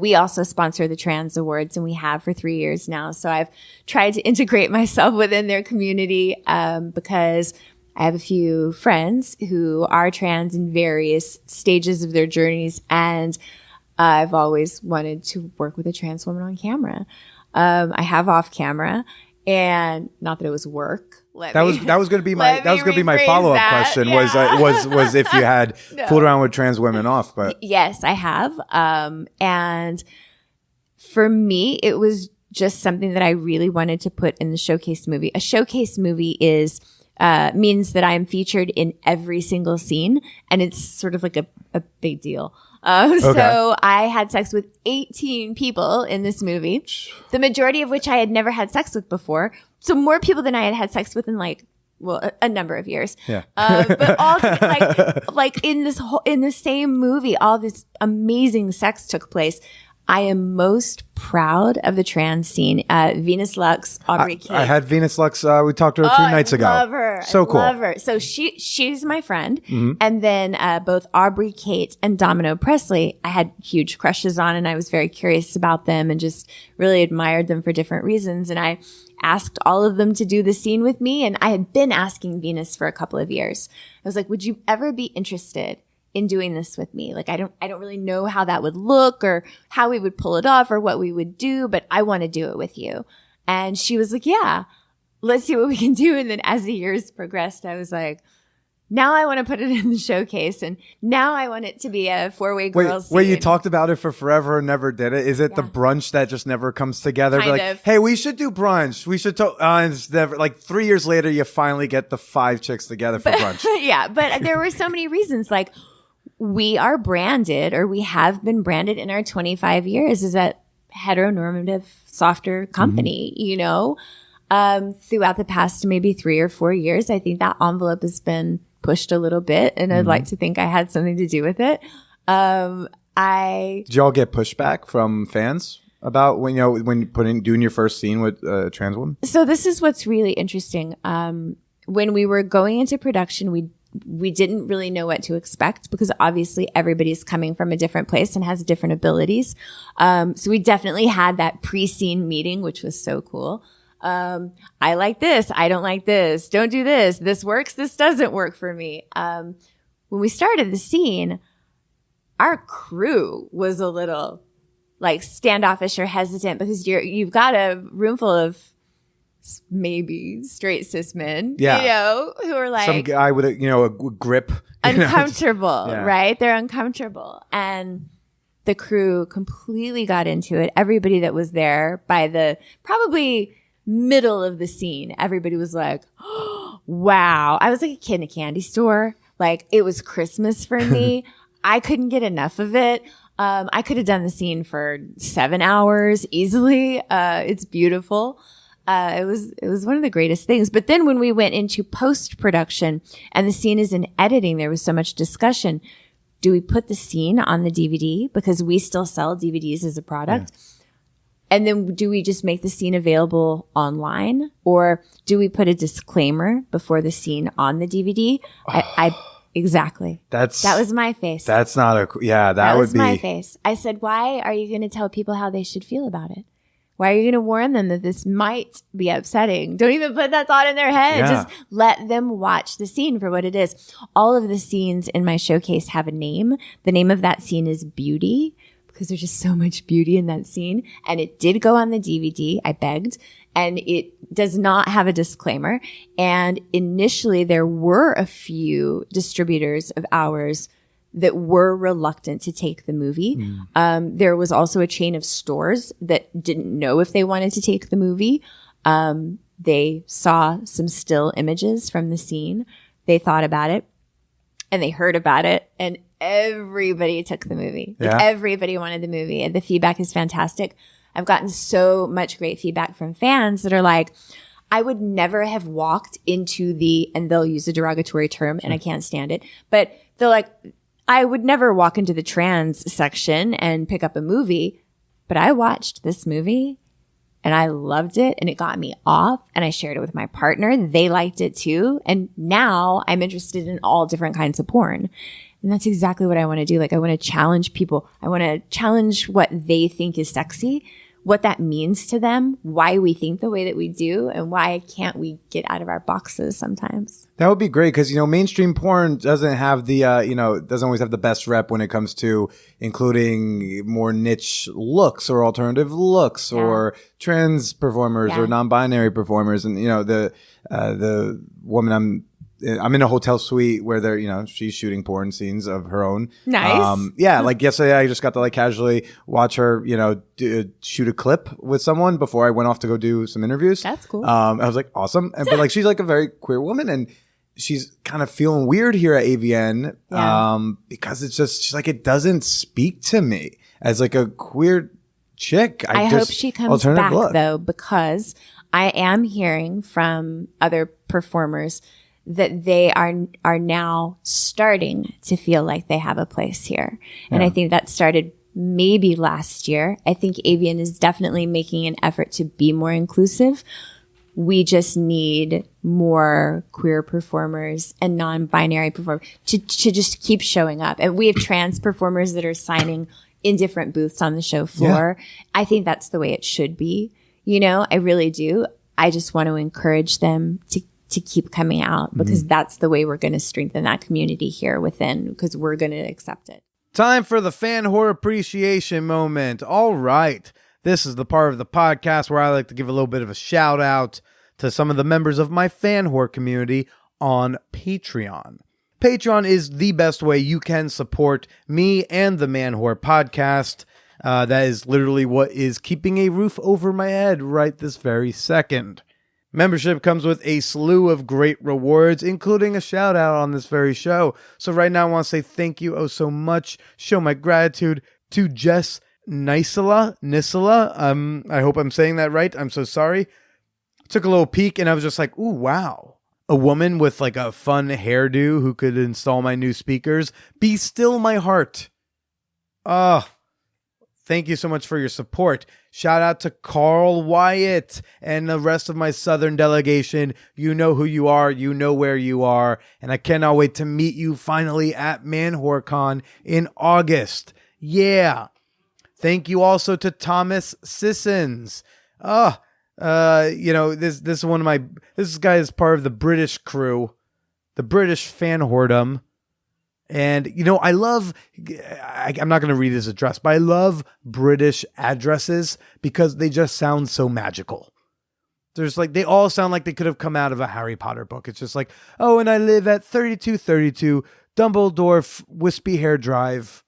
We also sponsor the Trans Awards, and we have for 3 years now. So I've tried to integrate myself within their community, because I have a few friends who are trans in various stages of their journeys, and I've always wanted to work with a trans woman on camera. I have off camera, and not that it was work. That was going to be my follow up question. Yeah. Was if you had fooled around with trans women off, but yes, I have. And for me, it was just something that I really wanted to put in the showcase movie. A showcase movie means that I am featured in every single scene, and it's sort of like a big deal. So I had sex with 18 people in this movie, the majority of which I had never had sex with before. So more people than I had sex with in a number of years. Yeah. But all like in the same movie, all this amazing sex took place. I am most proud of the trans scene. Venus Lux, Aubrey Kate. I had Venus Lux. We talked to her 2 nights ago. I love her. So cool. I love her. So she's my friend. Mm-hmm. And then both Aubrey Kate and Domino Presley, I had huge crushes on, and I was very curious about them and just really admired them for different reasons. And I asked all of them to do the scene with me. And I had been asking Venus for a couple of years. I was like, would you ever be interested in doing this with me? Like, I don't really know how that would look or how we would pull it off or what we would do, but I want to do it with you. And she was like, yeah, let's see what we can do. And then as the years progressed, I was like, now I want to put it in the showcase, and now I want it to be a 4-way girls scene. Wait, you talked about it for forever and never did it? Is it the brunch that just never comes together? Kind of. Hey, we should do brunch. We should and it's never, 3 years later, you finally get the 5 chicks together for brunch. Yeah, but there were so many reasons. Like, we are branded, or we have been branded in our 25 years as a heteronormative, softer company, throughout the past maybe 3 or 4 years. I think that envelope has been pushed a little bit, and I'd like to think I had something to do with it. Did y'all get pushback from fans about when doing your first scene with a trans woman? So this is what's really interesting. When we were going into production, we didn't really know what to expect because obviously everybody's coming from a different place and has different abilities. So we definitely had that pre-scene meeting, which was so cool. I like this. I don't like this. Don't do this. This works. This doesn't work for me. When we started the scene, our crew was a little like standoffish or hesitant because you've got a room full of maybe straight cis men, who are like some guy with a grip, uncomfortable, right? They're uncomfortable. And the crew completely got into it. Everybody that was there by the probably middle of the scene, everybody was like, oh, wow. I was like a kid in a candy store. Like it was Christmas for me. I couldn't get enough of it. I could have done the scene for 7 hours easily. It's beautiful. It was one of the greatest things. But then when we went into post-production and the scene is in editing, there was so much discussion. Do we put the scene on the DVD? Because we still sell DVDs as a product. Yeah. And then do we just make the scene available online? Or do we put a disclaimer before the scene on the DVD? Exactly. That was my face. That's not that would be my face. I said, why are you going to tell people how they should feel about it? Why are you going to warn them that this might be upsetting? Don't even put that thought in their head. Yeah. Just let them watch the scene for what it is. All of the scenes in my showcase have a name. The name of that scene is Beauty because there's just so much beauty in that scene. And it did go on the DVD. I begged. And it does not have a disclaimer. And initially there were a few distributors of ours that were reluctant to take the movie. There was also a chain of stores that didn't know if they wanted to take the movie. They saw some still images from the scene. They thought about it and they heard about it and everybody took the movie. Yeah. Like everybody wanted the movie and the feedback is fantastic. I've gotten so much great feedback from fans that are like, I would never have walked into and they'll use a derogatory term and I can't stand it, but they're like, I would never walk into the trans section and pick up a movie, but I watched this movie and I loved it and it got me off and I shared it with my partner. They liked it too. And now I'm interested in all different kinds of porn. And that's exactly what I want to do. Like I want to challenge people. I want to challenge what they think is sexy, what that means to them, why we think the way that we do, and why can't we get out of our boxes sometimes. That would be great because, mainstream porn doesn't have the, doesn't always have the best rep when it comes to including more niche looks or alternative looks or trans performers or non-binary performers. And, the woman I'm in a hotel suite where she's shooting porn scenes of her own. Nice. Like yesterday I just got to casually watch her, shoot a clip with someone before I went off to go do some interviews. That's cool. I was like, awesome. But she's a very queer woman and she's kind of feeling weird here at AVN. Because it's just, she's like, it doesn't speak to me as a queer chick. I hope she comes back though, because I am hearing from other performers that they are now starting to feel like they have a place here. And I think that started maybe last year. I think AVN is definitely making an effort to be more inclusive. We just need more queer performers and non-binary performers to just keep showing up. And we have trans performers that are signing in different booths on the show floor. Yeah. I think that's the way it should be. I really do. I just want to encourage them to keep coming out because that's the way we're going to strengthen that community here within because we're going to accept it. Time for the fan whore appreciation moment. All right. This is the part of the podcast where I like to give a little bit of a shout out to some of the members of my fan whore community on Patreon. Patreon is the best way you can support me and the Man Whore podcast. That is literally what is keeping a roof over my head right this very second. Membership comes with a slew of great rewards, including a shout out on this very show. So right now I want to say thank you so much. Show my gratitude to Jess Nisela. I hope I'm saying that right. I'm so sorry. Took a little peek and I was just like, ooh, wow. A woman with a fun hairdo who could install my new speakers. Be still my heart. Oh, thank you so much for your support. Shout out to Carl Wyatt and the rest of my Southern delegation. You know who you are. You know where you are. And I cannot wait to meet you finally at ManwhoreCon in August. Yeah. Thank you also to Thomas Sissons. This is one of my, this guy is part of the British crew, the British fan whoredom. And, I love, I'm not going to read his address, but I love British addresses because they just sound so magical. There's they all sound like they could have come out of a Harry Potter book. It's just and I live at 3232 Dumbledore Wispy Hair Drive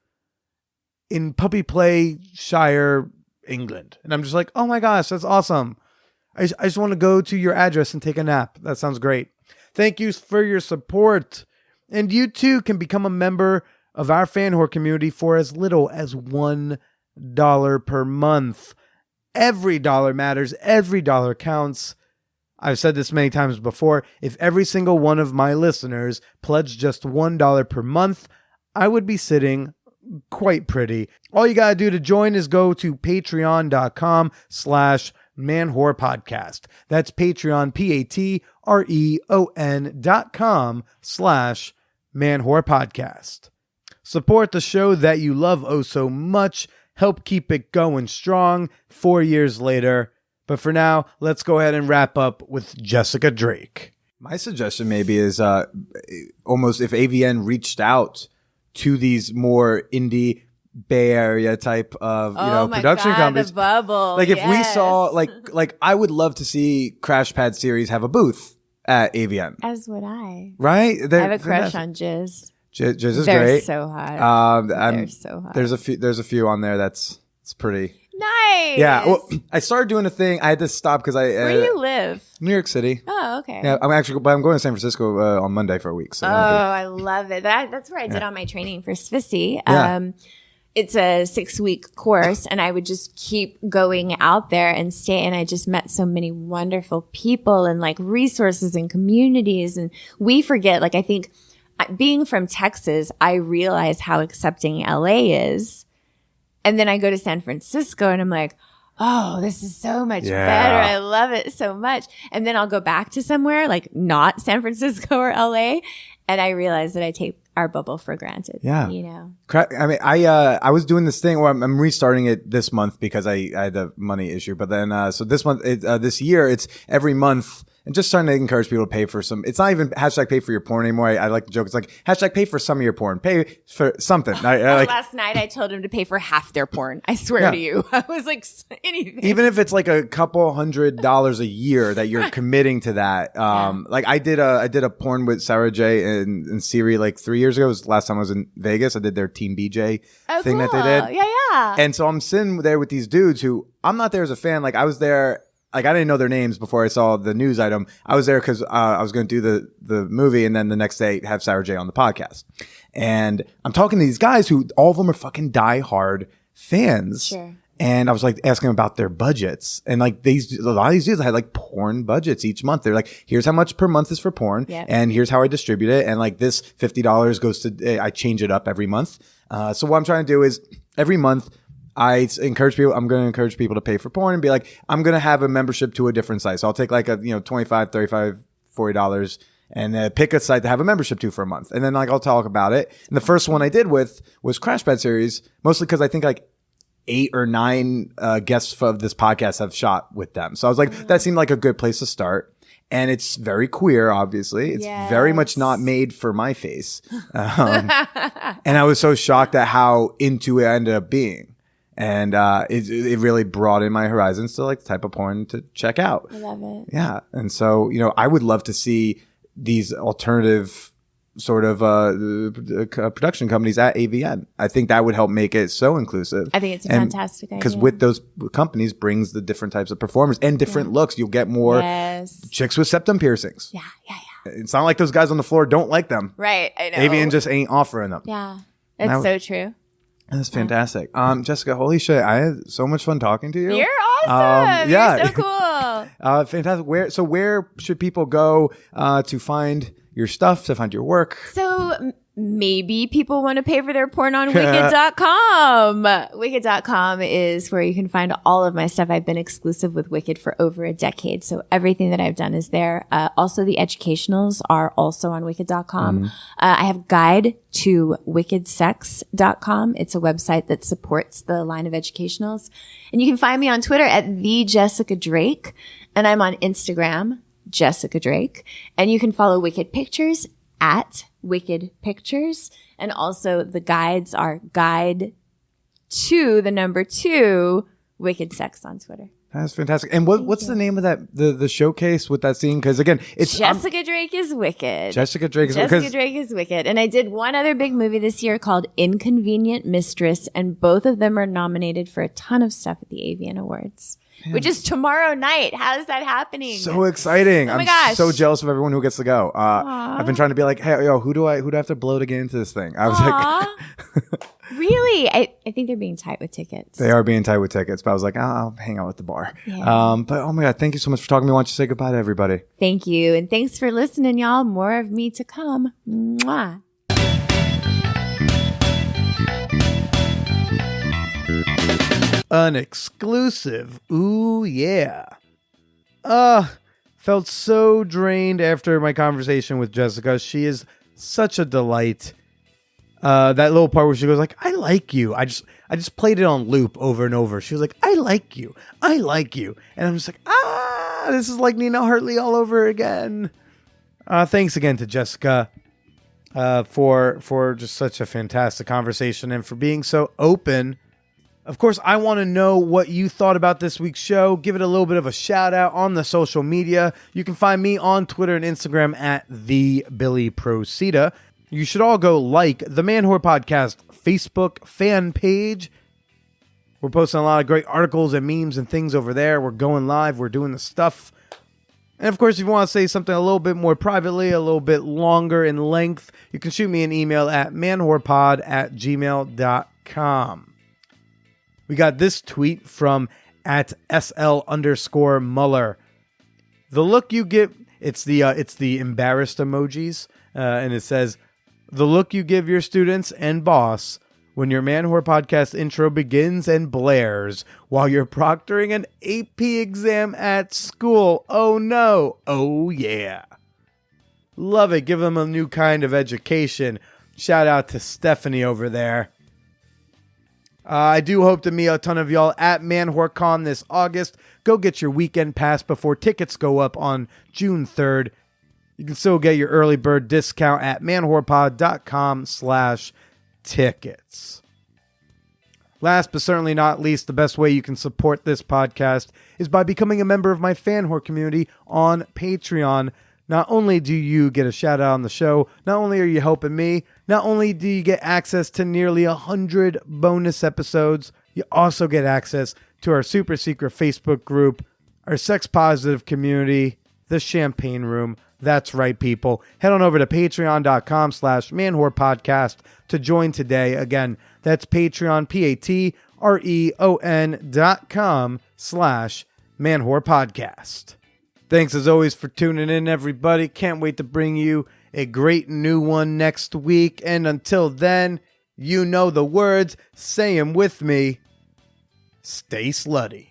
in Puppy Play Shire, England. And I'm just oh my gosh, that's awesome. I just want to go to your address and take a nap. That sounds great. Thank you for your support. And you too can become a member of our fan whore community for as little as $1 per month. Every dollar matters. Every dollar counts. I've said this many times before. If every single one of my listeners pledged just $1 per month, I would be sitting quite pretty. All you got to do to join is go to patreon.com/manwhorepodcast. That's Patreon, patreon.com/manwhorepodcast. Support the show that you love oh so much. Help keep it going strong 4 years later. But for now, let's go ahead and wrap up with Jessica Drake. My suggestion maybe is almost if AVN reached out to these more indie Bay Area type of production companies. The bubble. If we saw I would love to see Crash Pad series have a booth at AVN. As would I. Right? I have a crush on Jizz. Jizz is They're great. so hot. They're so hot. There's a few on there it's pretty nice. Yeah. Well, I started doing a thing. I had to stop because Where do you live? New York City. Oh, okay. Yeah, I'm going to San Francisco on Monday for a week. So I love it. That's where I did all my training for Swissy. Yeah. It's a 6-week course, and I would just keep going out there and stay. And I just met so many wonderful people and resources and communities. And we forget, I think being from Texas, I realize how accepting LA is. And then I go to San Francisco and I'm oh, this is so much better. I love it so much. And then I'll go back to somewhere not San Francisco or LA. And I realize that I take our bubble for granted. Yeah. I mean, I was doing this thing where I'm restarting it this month because I had a money issue. But then, so this month, this year, it's every month. And just trying to encourage people to pay for some. It's not even hashtag pay for your porn anymore. I like the joke. It's hashtag pay for some of your porn. Pay for something. Last night I told him to pay for half their porn. I swear to you. I was anything. Even if it's a couple $100 a year that you're committing to that. I did a porn with Sarah J and Siri 3 years ago. It was the last time I was in Vegas. I did their Team BJ thing that they did. Yeah. And so I'm sitting there with these dudes who I'm not there as a fan. I was there. I didn't know their names before I saw the news item. I was there because I was going to do the movie and then the next day have Sarah J on the podcast. And I'm talking to these guys who all of them are fucking diehard fans. Sure. And I was asking about their budgets. And a lot of these dudes had porn budgets each month. They're here's how much per month is for porn. Yep. And here's how I distribute it. And this $50 goes to, I change it up every month. So what I'm trying to do is every month, I'm going to encourage people to pay for porn and be I'm going to have a membership to a different site. So I'll take $25, $35, $40 and pick a site to have a membership to for a month. And then I'll talk about it. And the first one I did was Crash Pad series, mostly because I think 8 or 9 guests of this podcast have shot with them. So I was that seemed like a good place to start. And it's very queer, obviously. It's very much not made for my face. And I was so shocked at how into it I ended up being. And it really broadened my horizons to the type of porn to check out. I love it. Yeah. And so, I would love to see these alternative sort of production companies at AVN. I think that would help make it so inclusive. I think it's a fantastic idea. Because with those companies brings the different types of performers and different looks. You'll get more chicks with septum piercings. Yeah. It's not like those guys on the floor don't like them. Right. I know. AVN just ain't offering them. Yeah. It's so true. That's fantastic. Jessica, holy shit. I had so much fun talking to you. You're awesome. Yeah. You're so cool. Fantastic. Where should people go to find your stuff, to find your work? So maybe people want to pay for their porn on Wicked.com. Wicked.com is where you can find all of my stuff. I've been exclusive with Wicked for over a decade, so everything that I've done is there. Also, the educationals are also on Wicked.com. I have guide to wickedsex.com. It's a website that supports the line of educationals. And you can find me on Twitter at the Jessica Drake, and I'm on Instagram, Jessica Drake. And you can follow Wicked Pictures at Wicked Pictures. And also the guides are guide to the number 2 Wicked Sex on Twitter. That's fantastic. And what's the name of that the showcase with that scene? Because again, it's Jessica Drake is Wicked. Jessica Drake is Wicked. And I did one other big movie this year called Inconvenient Mistress, and both of them are nominated for a ton of stuff at the Avian Awards. Which is tomorrow night. How is that happening? So exciting. Oh my gosh. I'm so jealous of everyone who gets to go. I've been trying to be like, hey, yo, who do I have to blow to get into this thing? I was like, really? I think they're being tight with tickets. They are being tight with tickets, but I was like, I'll hang out at the bar. Yeah. But oh my God, thank you so much for talking to me. Why don't you say goodbye to everybody? Thank you. And thanks for listening, y'all. More of me to come. Mwah. An exclusive. Ooh, yeah. Felt so drained after my conversation with Jessica. She is such a delight. That little part where she goes like, I like you. I just played it on loop over and over. She was like, I like you. I like you. And I'm just like, this is like Nina Hartley all over again. Thanks again to Jessica for just such a fantastic conversation and for being so open. Of course, I want to know what you thought about this week's show. Give it a little bit of a shout out on the social media. You can find me on Twitter and Instagram at @TheBillyProcida. You should all go like the Man Whore Podcast Facebook fan page. We're posting a lot of great articles and memes and things over there. We're going live. We're doing the stuff. And of course, if you want to say something a little bit more privately, a little bit longer in length, you can shoot me an email at manwhorepod@gmail.com. We got this tweet from @SL_Muller. The look you give, it's the embarrassed emojis, and it says, the look you give your students and boss when your Man Whore Podcast intro begins and blares while you're proctoring an AP exam at school. Oh no. Oh yeah. Love it. Give them a new kind of education. Shout out to Stephanie over there. I do hope to meet a ton of y'all at ManWhoreCon this August. Go get your weekend pass before tickets go up on June 3rd. You can still get your early bird discount at manwhorepod.com/tickets. Last but certainly not least, the best way you can support this podcast is by becoming a member of my fan whore community on Patreon. Not only do you get a shout out on the show, not only are you helping me, not only do you get access to nearly 100 bonus episodes, you also get access to our super secret Facebook group, our sex positive community, the Champagne Room. That's right, people. Head on over to patreon.com/manwhorepodcast to join today. Again, that's Patreon, patreon.com/manwhorepodcast. Thanks as always for tuning in, everybody. Can't wait to bring you a great new one next week. And until then, you know the words. Say them with me. Stay slutty.